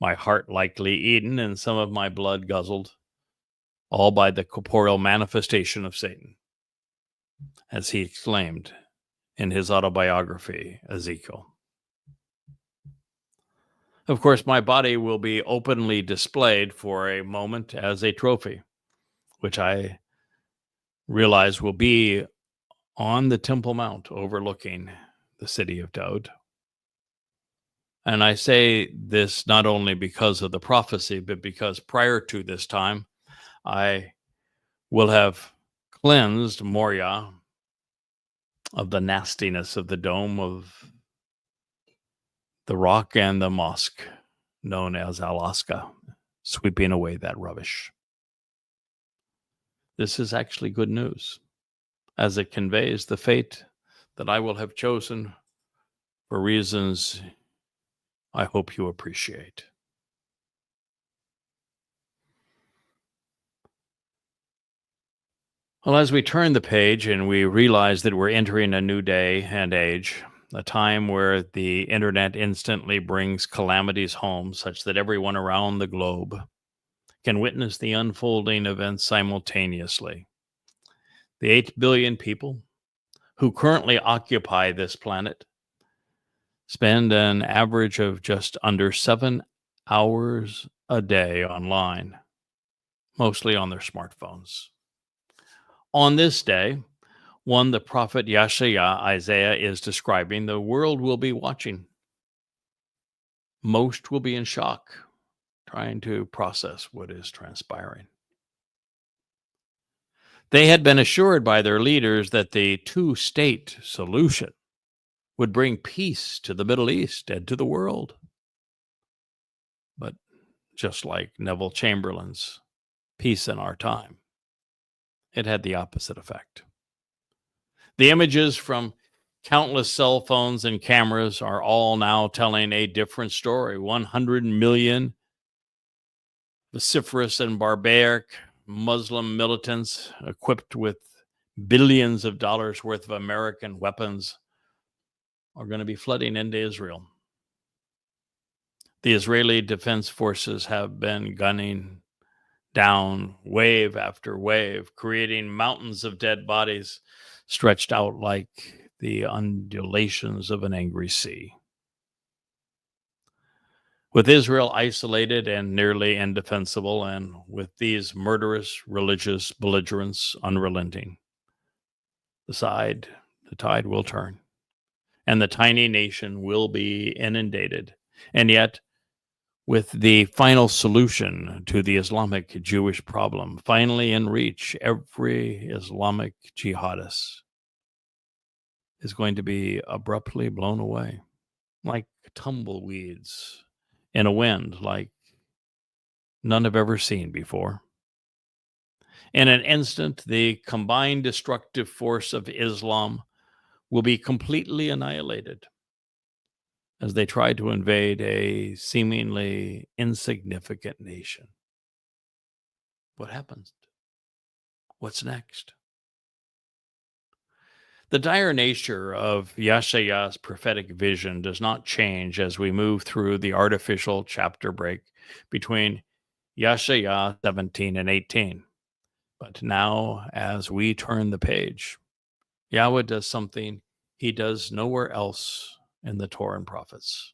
Speaker 1: my heart likely eaten, and some of my blood guzzled, all by the corporeal manifestation of Satan, as he exclaimed in his autobiography, Ezekiel. Of course, my body will be openly displayed for a moment as a trophy, which I realize will be on the Temple Mount overlooking the city of Daud. And I say this not only because of the prophecy, but because prior to this time, I will have cleansed Moriah of the nastiness of the dome of the rock and the mosque known as Alaska, sweeping away that rubbish. This is actually good news, as it conveys the fate that I will have chosen for reasons I hope you appreciate. Well, as we turn the page and we realize that we're entering a new day and age, a time where the internet instantly brings calamities home such that everyone around the globe can witness the unfolding events simultaneously. The 8 billion people who currently occupy this planet spend an average of just under 7 hours a day online, mostly on their smartphones. On this day, one the prophet Yeshaya, Isaiah, is describing, the world will be watching. Most will be in shock, trying to process what is transpiring. They had been assured by their leaders that the two-state solution would bring peace to the Middle East and to the world. But just like Neville Chamberlain's Peace in Our Time, it had the opposite effect. The images from countless cell phones and cameras are all now telling a different story. 100 million vociferous and barbaric Muslim militants equipped with billions of dollars worth of American weapons are going to be flooding into Israel. The Israeli Defense Forces have been gunning down wave after wave, creating mountains of dead bodies stretched out like the undulations of an angry sea. With Israel isolated and nearly indefensible, and with these murderous religious belligerents unrelenting, the tide will turn, and the tiny nation will be inundated. And yet, with the final solution to the Islamic Jewish problem finally in reach, every Islamic jihadist is going to be abruptly blown away, like tumbleweeds in a wind like none have ever seen before. In an instant, the combined destructive force of Islam will be completely annihilated as they try to invade a seemingly insignificant nation. What happens? What's next? The dire nature of Yahowah's prophetic vision does not change as we move through the artificial chapter break between Yahowah 17 and 18. But now, as we turn the page, Yahweh does something he does nowhere else in the Torah and prophets.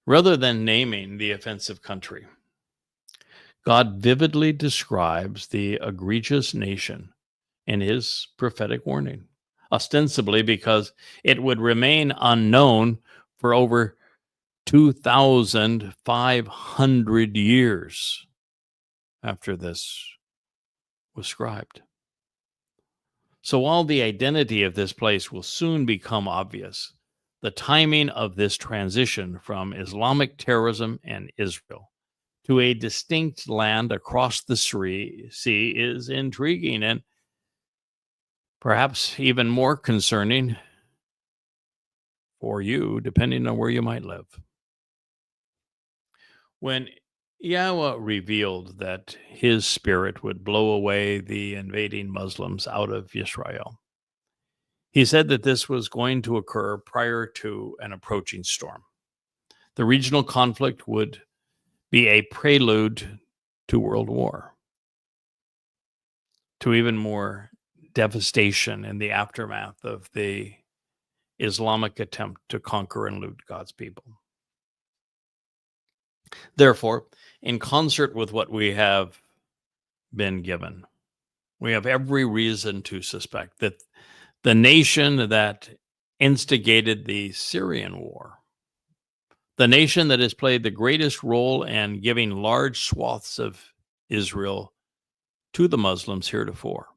Speaker 1: Rather than naming the offensive country, God vividly describes the egregious nation in his prophetic warning, ostensibly because it would remain unknown for over 2,500 years after this was scribed. So while the identity of this place will soon become obvious, the timing of this transition from Islamic terrorism and Israel to a distinct land across the sea is intriguing and perhaps even more concerning for you, depending on where you might live. When Yahweh revealed that his spirit would blow away the invading Muslims out of Israel, he said that this was going to occur prior to an approaching storm. The regional conflict would be a prelude to world war, to even more devastation in the aftermath of the Islamic attempt to conquer and loot God's people. Therefore, in concert with what we have been given, we have every reason to suspect that the nation that instigated the Syrian war, the nation that has played the greatest role in giving large swaths of Israel to the Muslims heretofore,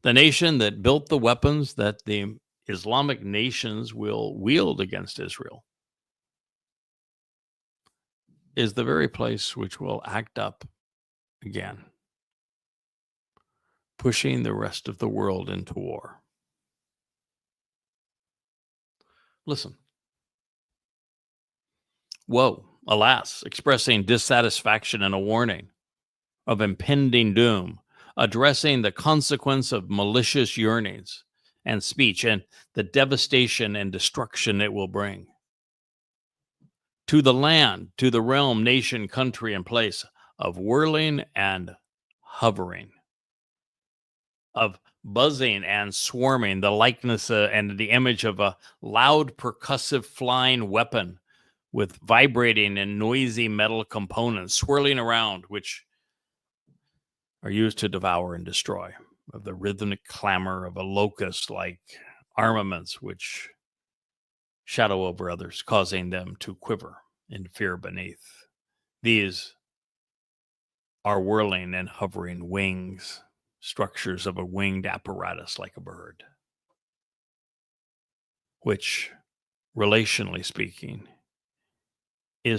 Speaker 1: the nation that built the weapons that the Islamic nations will wield against Israel, is the very place which will act up again, pushing the rest of the world into war. Listen. Woe, alas, expressing dissatisfaction and a warning of impending doom, addressing the consequence of malicious yearnings and speech and the devastation and destruction it will bring. To the land, to the realm, nation, country, and place of whirling and hovering, of buzzing and swarming, the likeness and the image of a loud percussive flying weapon with vibrating and noisy metal components swirling around, which are used to devour and destroy, of the rhythmic clamor of a locust like armaments which shadow over others, causing them to quiver in fear beneath. These are whirling and hovering wings, structures of a winged apparatus like a bird, which, relationally speaking, it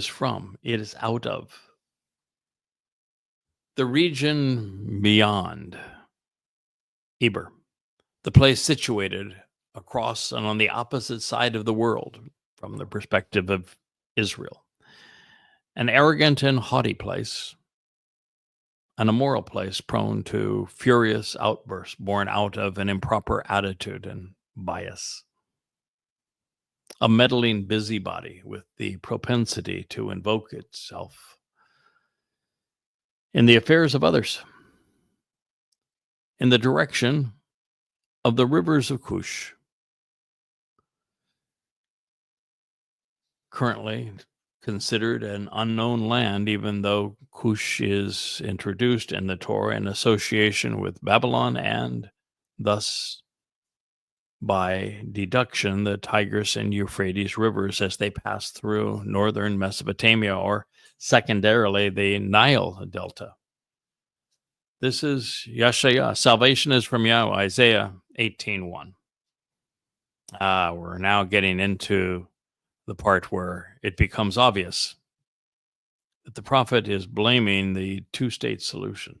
Speaker 1: is out of the region beyond Eber, the place situated across and on the opposite side of the world from the perspective of Israel. An arrogant and haughty place, an immoral place prone to furious outbursts born out of an improper attitude and bias. A meddling busybody with the propensity to invoke itself in the affairs of others, in the direction of the rivers of Cush, currently considered an unknown land, even though Cush is introduced in the Torah in association with Babylon and thus by deduction, the Tigris and Euphrates rivers as they pass through northern Mesopotamia, or secondarily the Nile Delta. This is Yahowah. Salvation is from Yahweh, Isaiah 18:1. We're now getting into the part where it becomes obvious But the prophet is blaming the two-state solution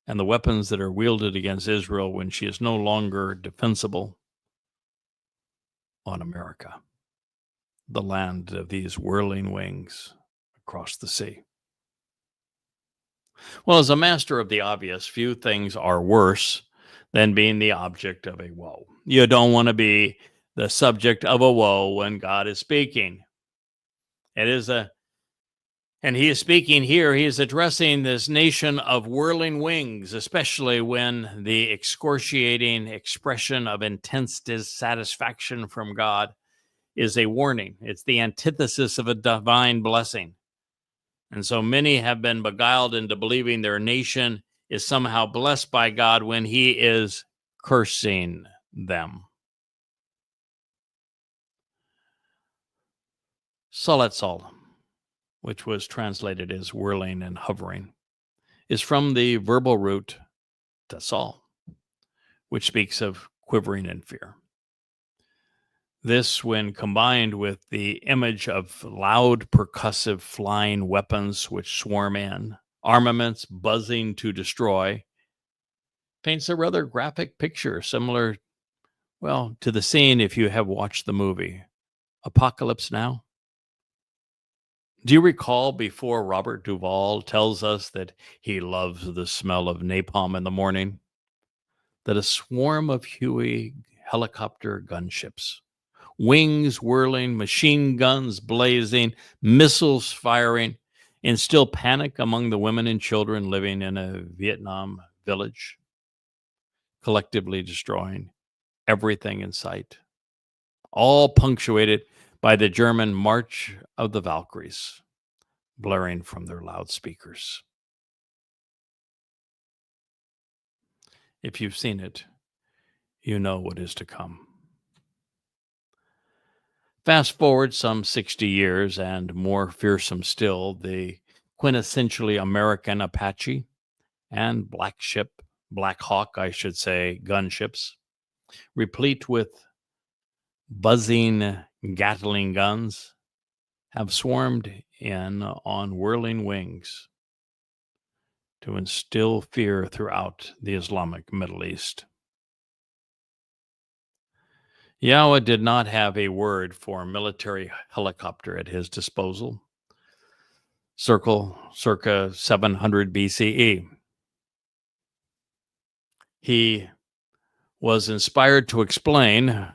Speaker 1: and the weapons that are wielded against Israel when she is no longer defensible on America, the land of these whirling wings across the sea. Well, as a master of the obvious, few things are worse than being the object of a woe. You don't want to be the subject of a woe when God is speaking. And he is speaking here, he is addressing this nation of whirling wings, especially when the excruciating expression of intense dissatisfaction from God is a warning. It's the antithesis of a divine blessing. And so many have been beguiled into believing their nation is somehow blessed by God when he is cursing them. Salatzal, which was translated as whirling and hovering, is from the verbal root tasal, which speaks of quivering in fear. This, when combined with the image of loud percussive flying weapons which swarm in, armaments buzzing to destroy, paints a rather graphic picture similar, well, to the scene if you have watched the movie Apocalypse Now. Do you recall before Robert Duvall tells us that he loves the smell of napalm in the morning, that a swarm of Huey helicopter gunships, wings whirling, machine guns blazing, missiles firing, instill panic among the women and children living in a Vietnam village, collectively destroying everything in sight, all punctuated by the German March of the Valkyries blaring from their loudspeakers. If you've seen it, you know what is to come. Fast forward some 60 years, and more fearsome still, the quintessentially American Apache and Black Hawk, I should say, gunships, replete with buzzing Gatling guns, have swarmed in on whirling wings to instill fear throughout the Islamic Middle East. Yahweh did not have a word for military helicopter at his disposal, circa 700 BCE. He was inspired to explain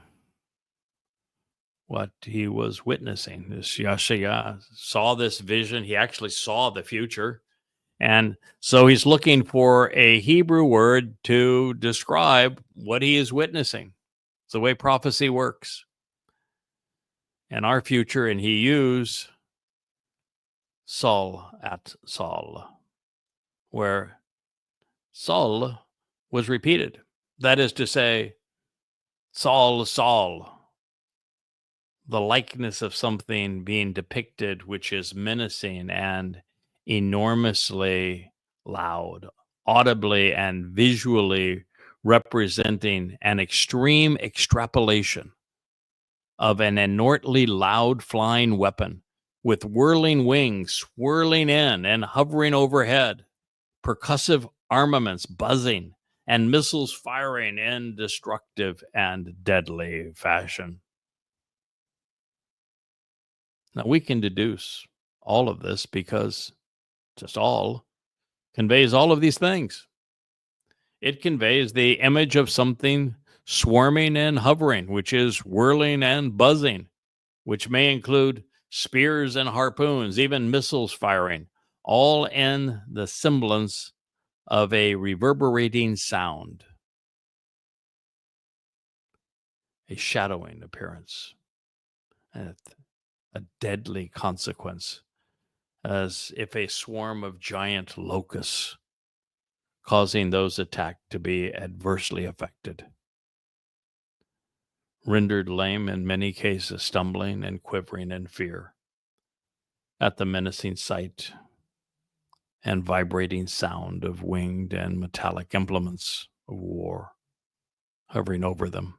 Speaker 1: what he was witnessing. This Yahshua saw this vision. He actually saw the future. And so he's looking for a Hebrew word to describe what he is witnessing. It's the way prophecy works. And our future, and he used Saul at Saul, where Saul was repeated. That is to say, Saul, Saul, the likeness of something being depicted which is menacing and enormously loud, audibly and visually representing an extreme extrapolation of an inortly loud flying weapon with whirling wings swirling in and hovering overhead, percussive armaments buzzing, and missiles firing in destructive and deadly fashion. Now, we can deduce all of this because just all conveys all of these things. It conveys the image of something swarming and hovering, which is whirling and buzzing, which may include spears and harpoons, even missiles firing, all in the semblance of a reverberating sound, a shadowing appearance, and a deadly consequence, as if a swarm of giant locusts causing those attacked to be adversely affected, rendered lame in many cases, stumbling and quivering in fear at the menacing sight and vibrating sound of winged and metallic implements of war hovering over them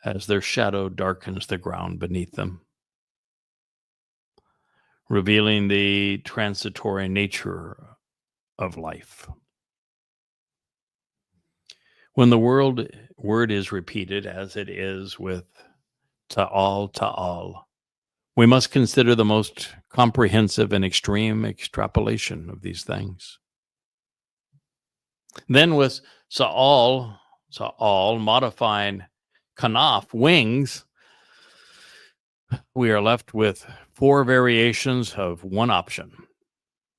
Speaker 1: as their shadow darkens the ground beneath them. revealing the transitory nature of life. When the word is repeated as it is with ta'al, we must consider the most comprehensive and extreme extrapolation of these things. Then with Sa'al modifying kanaf, wings, we are left with 4 variations of one option,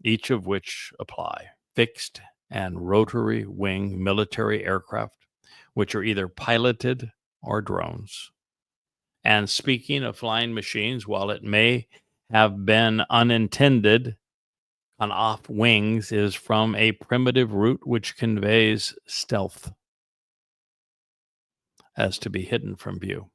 Speaker 1: each of which apply: fixed and rotary wing military aircraft, which are either piloted or drones. And speaking of flying machines, while it may have been unintended, kanaf wings is from a primitive root which conveys stealth, as to be hidden from view.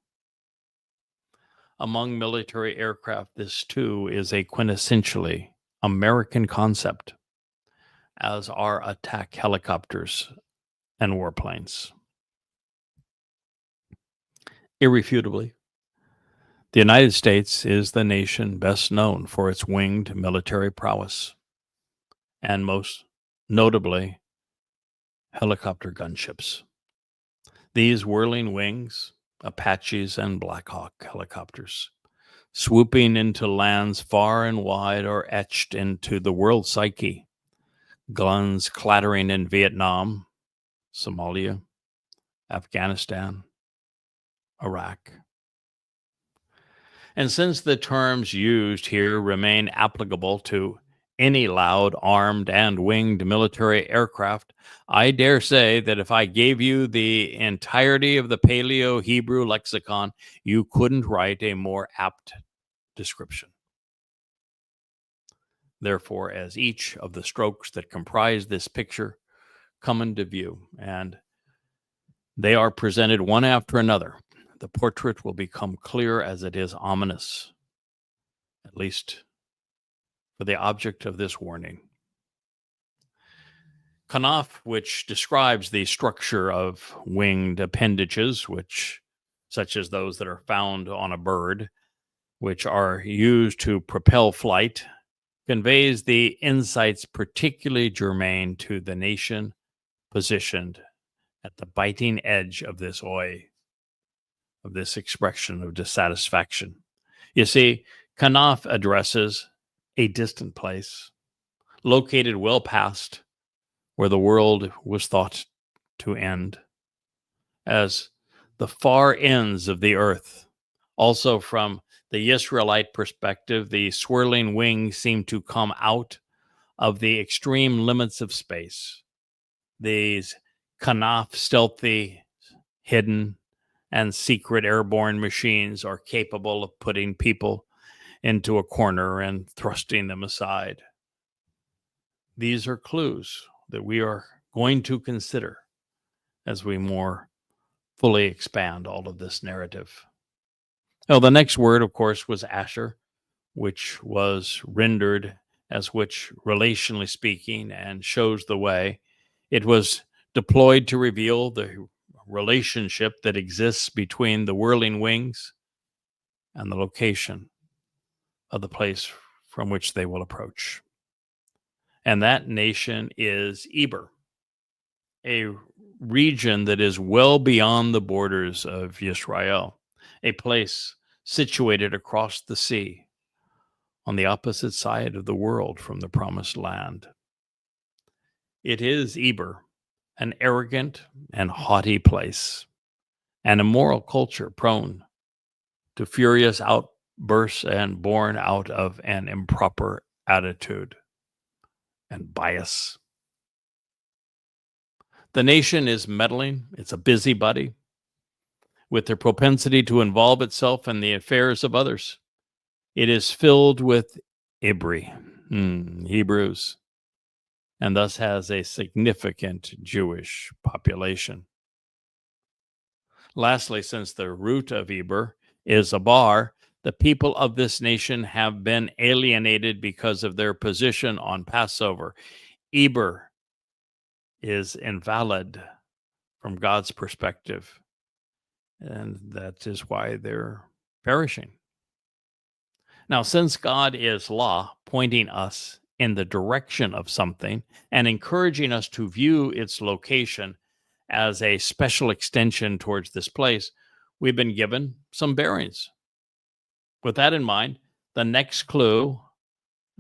Speaker 1: Among military aircraft, this too is a quintessentially American concept, as are attack helicopters and warplanes. Irrefutably, the United States is the nation best known for its winged military prowess, and most notably, helicopter gunships. These whirling wings, Apaches and Black Hawk helicopters, swooping into lands far and wide, are etched into the world psyche. Guns clattering in Vietnam, Somalia, Afghanistan, Iraq. And since the terms used here remain applicable to any loud, armed, and winged military aircraft, I dare say that if I gave you the entirety of the Paleo Hebrew lexicon, you couldn't write a more apt description. Therefore, as each of the strokes that comprise this picture come into view, and they are presented one after another, the portrait will become clear as it is ominous, at least for the object of this warning. Kanaf, which describes the structure of winged appendages, such as those that are found on a bird, which are used to propel flight, conveys the insights particularly germane to the nation positioned at the biting edge of this expression of dissatisfaction. You see, Kanaf addresses a distant place, located well past where the world was thought to end, as the far ends of the earth. Also, from the Israelite perspective, the swirling wings seem to come out of the extreme limits of space. These kanaf, stealthy, hidden, and secret airborne machines are capable of putting people into a corner and thrusting them aside. These are clues that we are going to consider as we more fully expand all of this narrative. Now, the next word, of course, was Asher, which was rendered as which, relationally speaking, and shows the way. It was deployed to reveal the relationship that exists between the whirling wings and the location of the place from which they will approach. And that nation is Eber, a region that is well beyond the borders of Israel, a place situated across the sea on the opposite side of the world from the promised land. It is Eber, an arrogant and haughty place, an immoral culture prone to furious outbursts and born out of an improper attitude and bias. The nation is meddling. It's a busybody with their propensity to involve itself in the affairs of others. It is filled with Ibri, Hebrews, and thus has a significant Jewish population. Lastly, since the root of Eber is Abar, the people of this nation have been alienated because of their position on Passover. Eber is invalid from God's perspective, and that is why they're perishing. Now, since God is law, pointing us in the direction of something and encouraging us to view its location as a special extension towards this place, we've been given some bearings. With that in mind, the next clue,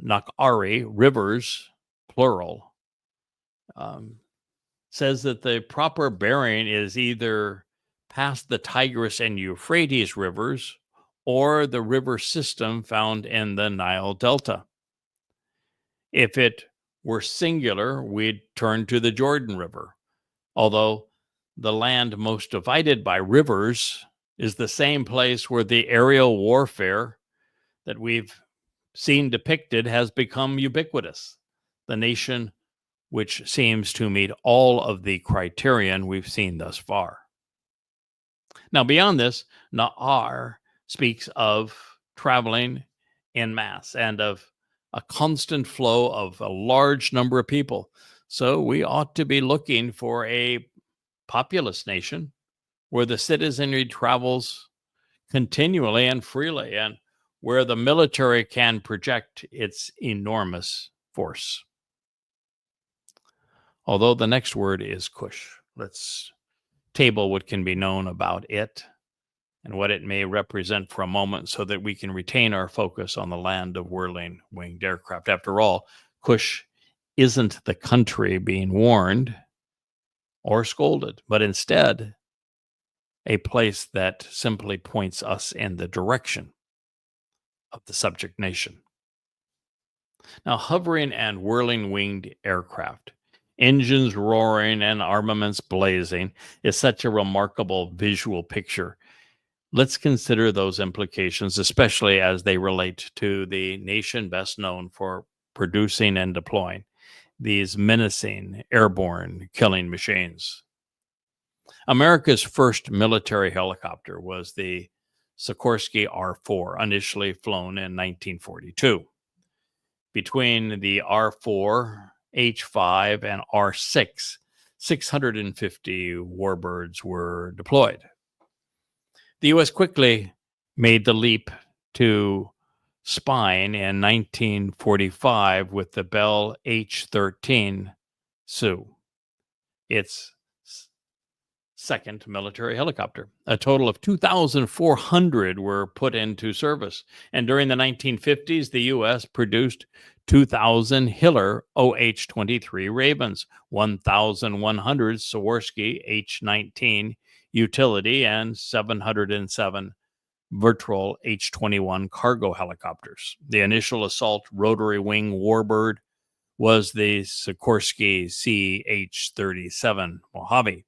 Speaker 1: Nakari, rivers, plural, says that the proper bearing is either past the Tigris and Euphrates rivers or the river system found in the Nile Delta. If it were singular, we'd turn to the Jordan River, although the land most divided by rivers is the same place where the aerial warfare that we've seen depicted has become ubiquitous. The nation which seems to meet all of the criterion we've seen thus far. Now, beyond this, Na'ar speaks of traveling en masse and of a constant flow of a large number of people. So we ought to be looking for a populous nation where the citizenry travels continually and freely and where the military can project its enormous force. Although the next word is Cush. Let's table what can be known about it and what it may represent for a moment so that we can retain our focus on the land of whirling winged aircraft. After all, Cush isn't the country being warned or scolded, but instead a place that simply points us in the direction of the subject nation. Now, hovering and whirling winged aircraft, engines roaring and armaments blazing, is such a remarkable visual picture. Let's consider those implications, especially as they relate to the nation best known for producing and deploying these menacing airborne killing machines. America's first military helicopter was the Sikorsky R-4, initially flown in 1942. Between the R-4, H-5, and R-6, 650 warbirds were deployed. The U.S. quickly made the leap to spying in 1945 with the Bell H-13 Sioux, its second military helicopter. A total of 2,400 were put into service. And during the 1950s, the U.S. produced 2,000 Hiller OH-23 Ravens, 1,100 Sikorsky H-19 utility, and 707 Vertol H-21 cargo helicopters. The initial assault rotary wing warbird was the Sikorsky CH-37 Mojave,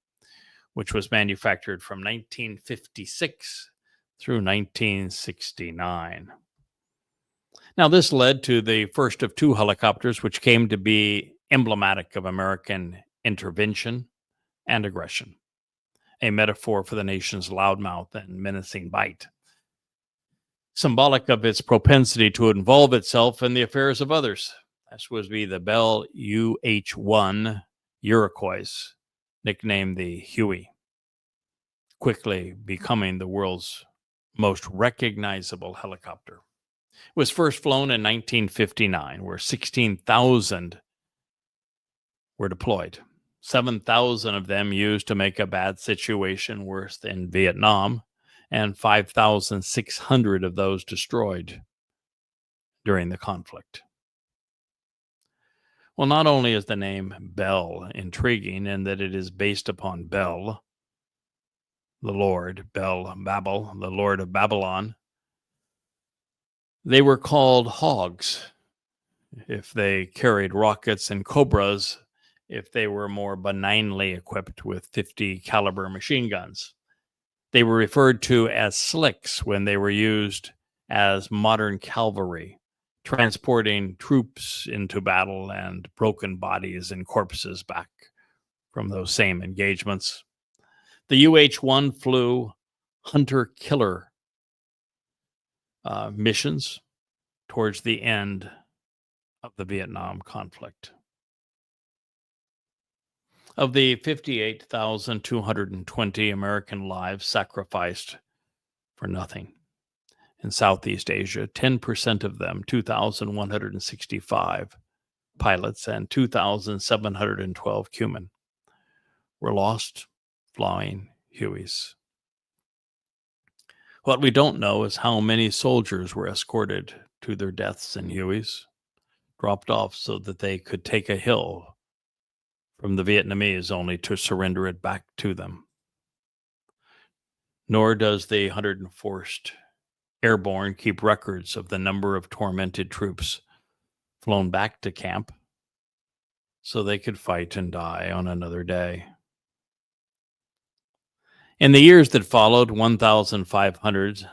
Speaker 1: which was manufactured from 1956 through 1969. Now, this led to the first of two helicopters, which came to be emblematic of American intervention and aggression, a metaphor for the nation's loudmouth and menacing bite, symbolic of its propensity to involve itself in the affairs of others. This would be the Bell UH-1 Iroquois, nicknamed the Huey, quickly becoming the world's most recognizable helicopter. It was first flown in 1959, where 16,000 were deployed. 7,000 of them used to make a bad situation worse than Vietnam, and 5,600 of those destroyed during the conflict. Well, not only is the name Bel intriguing in that it is based upon Bel, the Lord, Babel, the Lord of Babylon. They were called hogs if they carried rockets, and cobras if they were more benignly equipped with 50 caliber machine guns. They were referred to as slicks when they were used as modern cavalry, transporting troops into battle and broken bodies and corpses back from those same engagements. The UH-1 flew hunter-killer missions towards the end of the Vietnam conflict. Of the 58,220 American lives sacrificed for nothing, in Southeast Asia. 10% of them, 2,165 pilots and 2,712 crewmen, were lost flying Hueys. What we don't know is how many soldiers were escorted to their deaths in Hueys, dropped off so that they could take a hill from the Vietnamese only to surrender it back to them. Nor does the 101st Airborne keep records of the number of tormented troops flown back to camp so they could fight and die on another day. In the years that followed, 1,500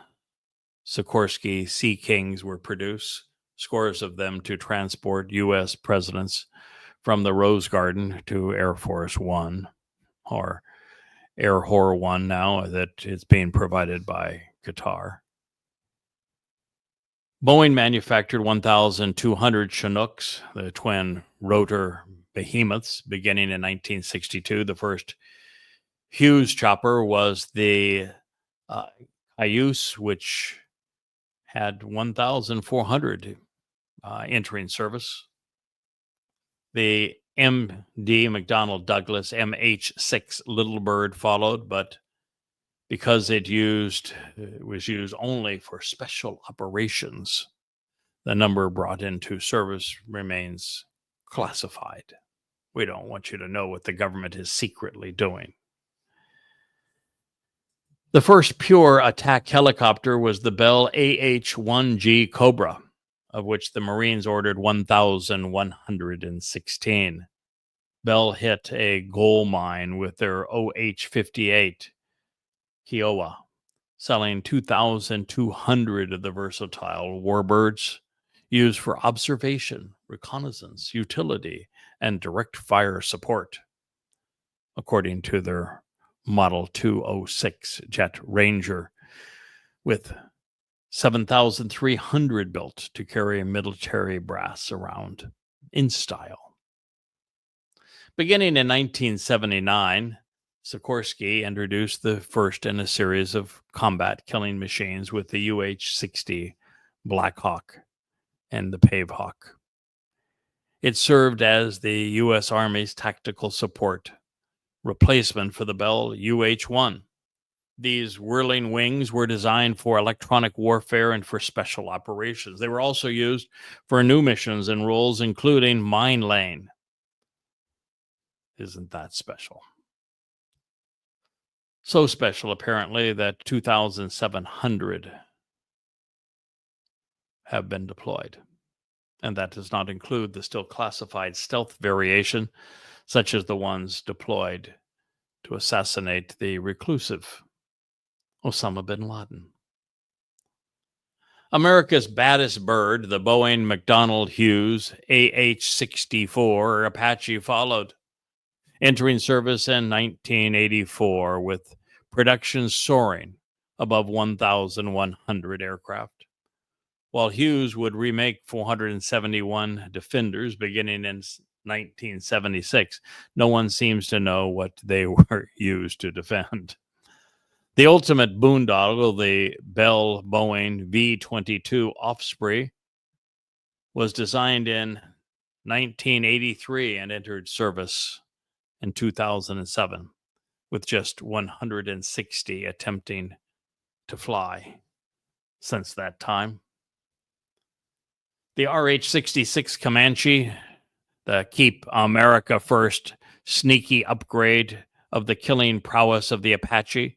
Speaker 1: Sikorsky Sea Kings were produced, scores of them to transport U.S. presidents from the Rose Garden to Air Force One, or Air Horror One now that it's being provided by Qatar. Boeing manufactured 1,200 Chinooks, the twin rotor behemoths, beginning in 1962. The first Hughes chopper was the Cayuse, which had 1,400 entering service. The MD McDonnell Douglas MH-6 Little Bird followed, but because it was used only for special operations, the number brought into service remains classified. We don't want you to know what the government is secretly doing. The first pure attack helicopter was the Bell AH-1G Cobra, of which the Marines ordered 1,116. Bell hit a gold mine with their OH-58 Kiowa, selling 2,200 of the versatile warbirds used for observation, reconnaissance, utility, and direct fire support, according to their Model 206 Jet Ranger, with 7,300 built to carry military brass around in style. Beginning in 1979, Sikorsky introduced the first in a series of combat killing machines with the UH-60 Black Hawk and the Pave Hawk. It served as the U.S. Army's tactical support replacement for the Bell UH-1. These whirling wings were designed for electronic warfare and for special operations. They were also used for new missions and roles, including mine laying. Isn't that special? So special, apparently, that 2,700 have been deployed. And that does not include the still classified stealth variation, such as the ones deployed to assassinate the reclusive Osama bin Laden. America's baddest bird, the Boeing McDonnell Hughes AH-64 Apache, followed, entering service in 1984 with production soaring above 1,100 aircraft. While Hughes would remake 471 Defenders beginning in 1976, no one seems to know what they were used to defend. The ultimate boondoggle, the Bell Boeing V-22 Osprey, was designed in 1983 and entered service in 2007, with just 160 attempting to fly since that time. The RH-66 Comanche, the Keep America First sneaky upgrade of the killing prowess of the Apache,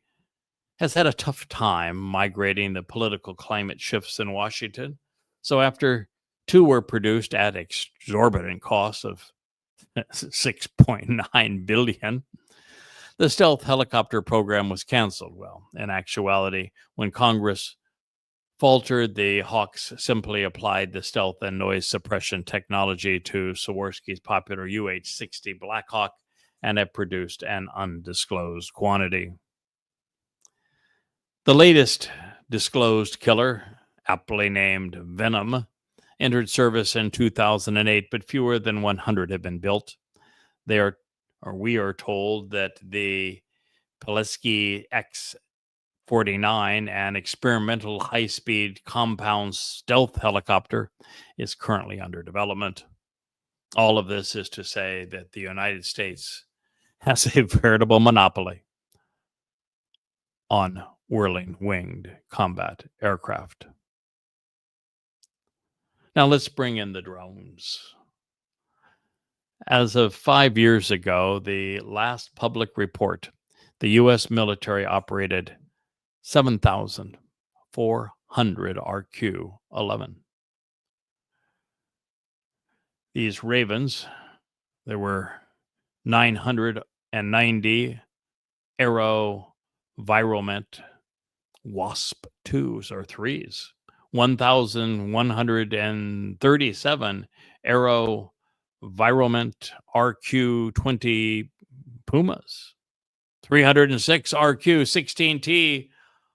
Speaker 1: has had a tough time migrating the political climate shifts in Washington. So after two were produced at exorbitant costs of $6.9 billion, the stealth helicopter program was canceled. Well, in actuality, when Congress faltered, the Hawks simply applied the stealth and noise suppression technology to Sikorsky's popular UH-60 Black Hawk and have produced an undisclosed quantity. The latest disclosed killer, aptly named Venom, entered service in 2008, but fewer than 100 have been built. We are told that the Pulaski 49, an experimental high-speed compound stealth helicopter, is currently under development. All of this is to say that the United States has a veritable monopoly on whirling winged combat aircraft. Now let's bring in the drones. As of 5 years ago, the last public report, the U.S. military operated 7,400 RQ-11. These Ravens, there were 990 AeroVironment Wasp 2s or 3s, 1,137 AeroVironment RQ-20 Pumas, 306 RQ-16T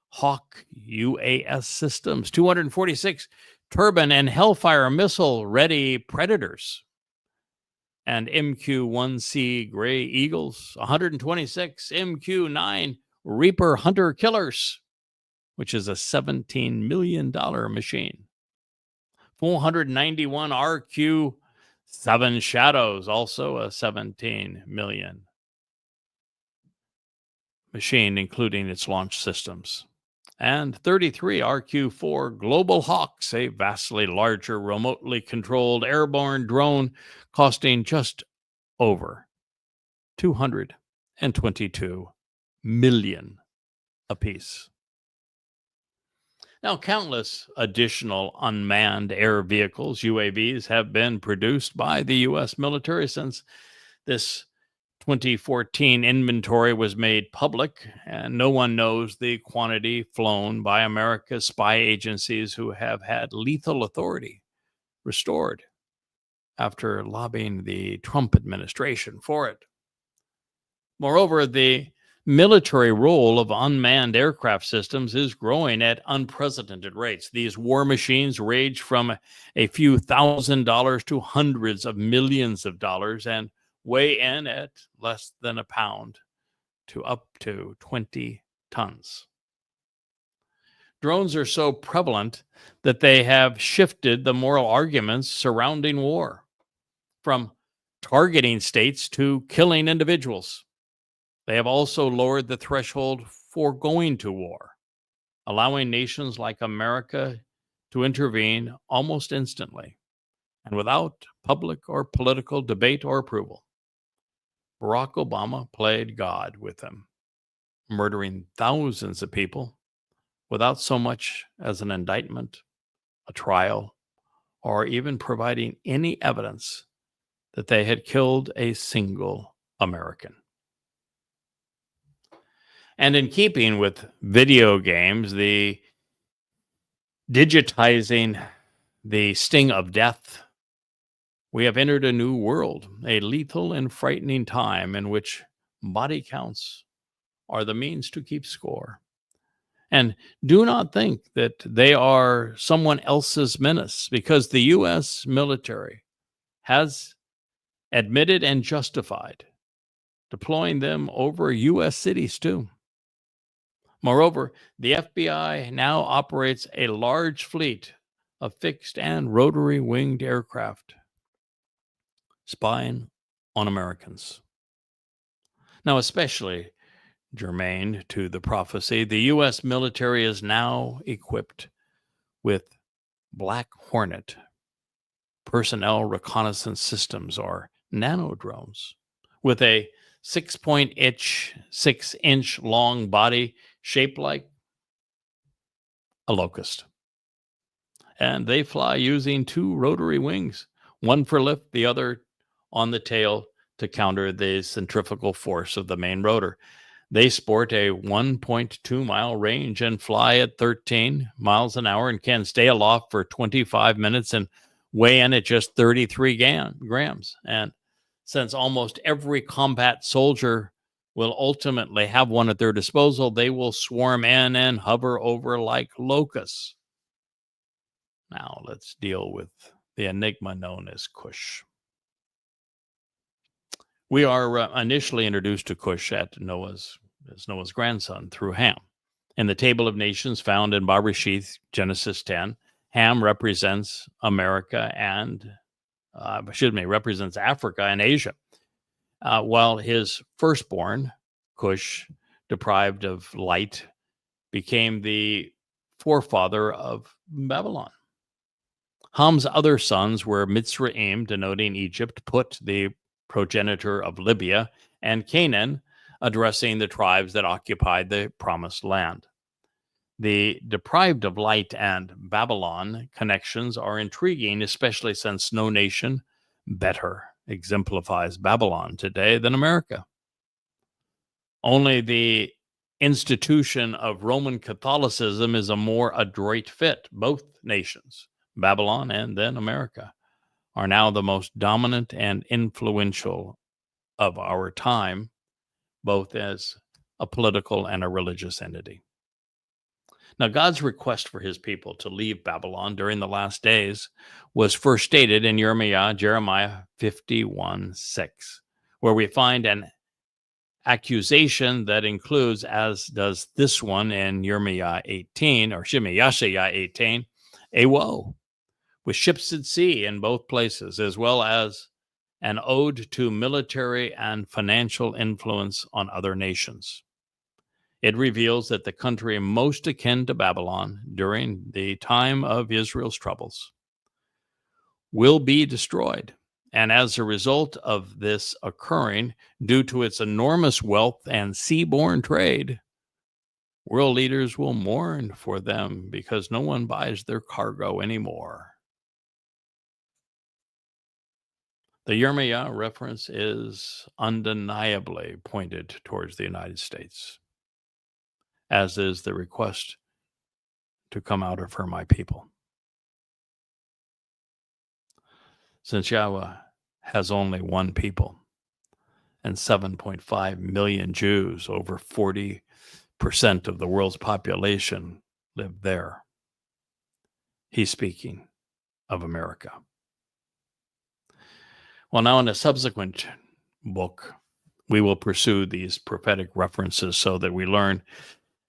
Speaker 1: Hawk UAS systems, 246 Turbine and Hellfire missile-ready Predators, and MQ-1C Gray Eagles, 126 MQ-9 Reaper Hunter Killers, which is a $17 million machine, 491 RQ-7 Shadows, also a $17 million machine, including its launch systems, and 33 RQ-4 Global Hawks, a vastly larger remotely controlled airborne drone costing just over $222 million apiece. Now, countless additional unmanned air vehicles, UAVs, have been produced by the U.S. military since this 2014 inventory was made public, and no one knows the quantity flown by America's spy agencies who have had lethal authority restored after lobbying the Trump administration for it. Moreover, the military role of unmanned aircraft systems is growing at unprecedented rates. These war machines range from a few $1,000s to hundreds of millions of dollars and weigh in at less than a pound to up to 20 tons. Drones are so prevalent that they have shifted the moral arguments surrounding war, from targeting states to killing individuals. They have also lowered the threshold for going to war, allowing nations like America to intervene almost instantly and without public or political debate or approval. Barack Obama played God with them, murdering thousands of people without so much as an indictment, a trial, or even providing any evidence that they had killed a single American. And in keeping with video games, the digitizing the sting of death, we have entered a new world, a lethal and frightening time in which body counts are the means to keep score. And do not think that they are someone else's menace, because the U.S. military has admitted and justified deploying them over U.S. cities too. Moreover, the FBI now operates a large fleet of fixed and rotary winged aircraft spying on Americans. Now, especially germane to the prophecy, the U.S. military is now equipped with Black Hornet personnel reconnaissance systems, or nano drones, with a 6-inch long body shaped like a locust. And they fly using 2 rotary wings, one for lift, the other on the tail to counter the centrifugal force of the main rotor. They sport a 1.2 mile range and fly at 13 miles an hour and can stay aloft for 25 minutes and weigh in at just 33 grams. And since almost every combat soldier will ultimately have one at their disposal, they will swarm in and hover over like locusts. Now let's deal with the enigma known as Cush. We are initially introduced to Cush as Noah's grandson through Ham. In the table of nations found in Bereshith, Genesis 10, Ham represents America and, represents Africa and Asia, while his firstborn, Cush, deprived of light, became the forefather of Babylon. Ham's other sons were Mitzrayim, denoting Egypt, Put, the progenitor of Libya, and Canaan, addressing the tribes that occupied the promised land. The deprived of light and Babylon connections are intriguing, especially since no nation better exemplifies Babylon today than America. Only the institution of Roman Catholicism is a more adroit fit. Both nations, Babylon and then America, are now the most dominant and influential of our time, both as a political and a religious entity. Now, God's request for his people to leave Babylon during the last days was first stated in Jeremiah 51:6, where we find an accusation that includes, as does this one in Yashaya 18, a woe, with ships at sea in both places, as well as an ode to military and financial influence on other nations. It reveals that the country most akin to Babylon during the time of Israel's troubles will be destroyed. And as a result of this occurring, due to its enormous wealth and seaborne trade, world leaders will mourn for them because no one buys their cargo anymore. The Yirmiyah reference is undeniably pointed towards the United States, as is the request to come out of her, my people. Since Yahweh has only one people and 7.5 million Jews, over 40% of the world's population live there, he's speaking of America. Well, now in a subsequent book, we will pursue these prophetic references so that we learn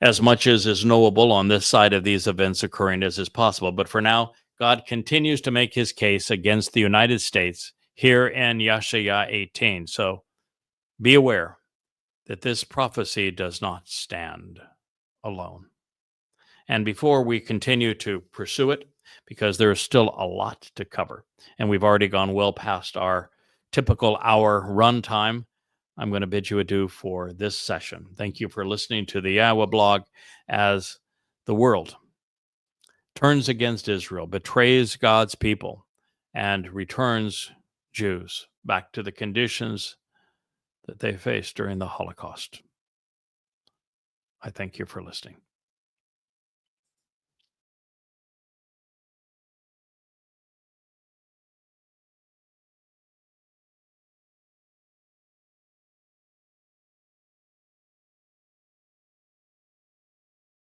Speaker 1: as much as is knowable on this side of these events occurring as is possible. But for now, God continues to make his case against the United States here in Yashaya 18. So be aware that this prophecy does not stand alone. And before we continue to pursue it, because there is still a lot to cover, and we've already gone well past our typical hour run time, I'm going to bid you adieu for this session. Thank you for listening to the YAHOWAH blog as the world turns against Israel, betrays God's people, and returns Jews back to the conditions that they faced during the Holocaust. I thank you for listening.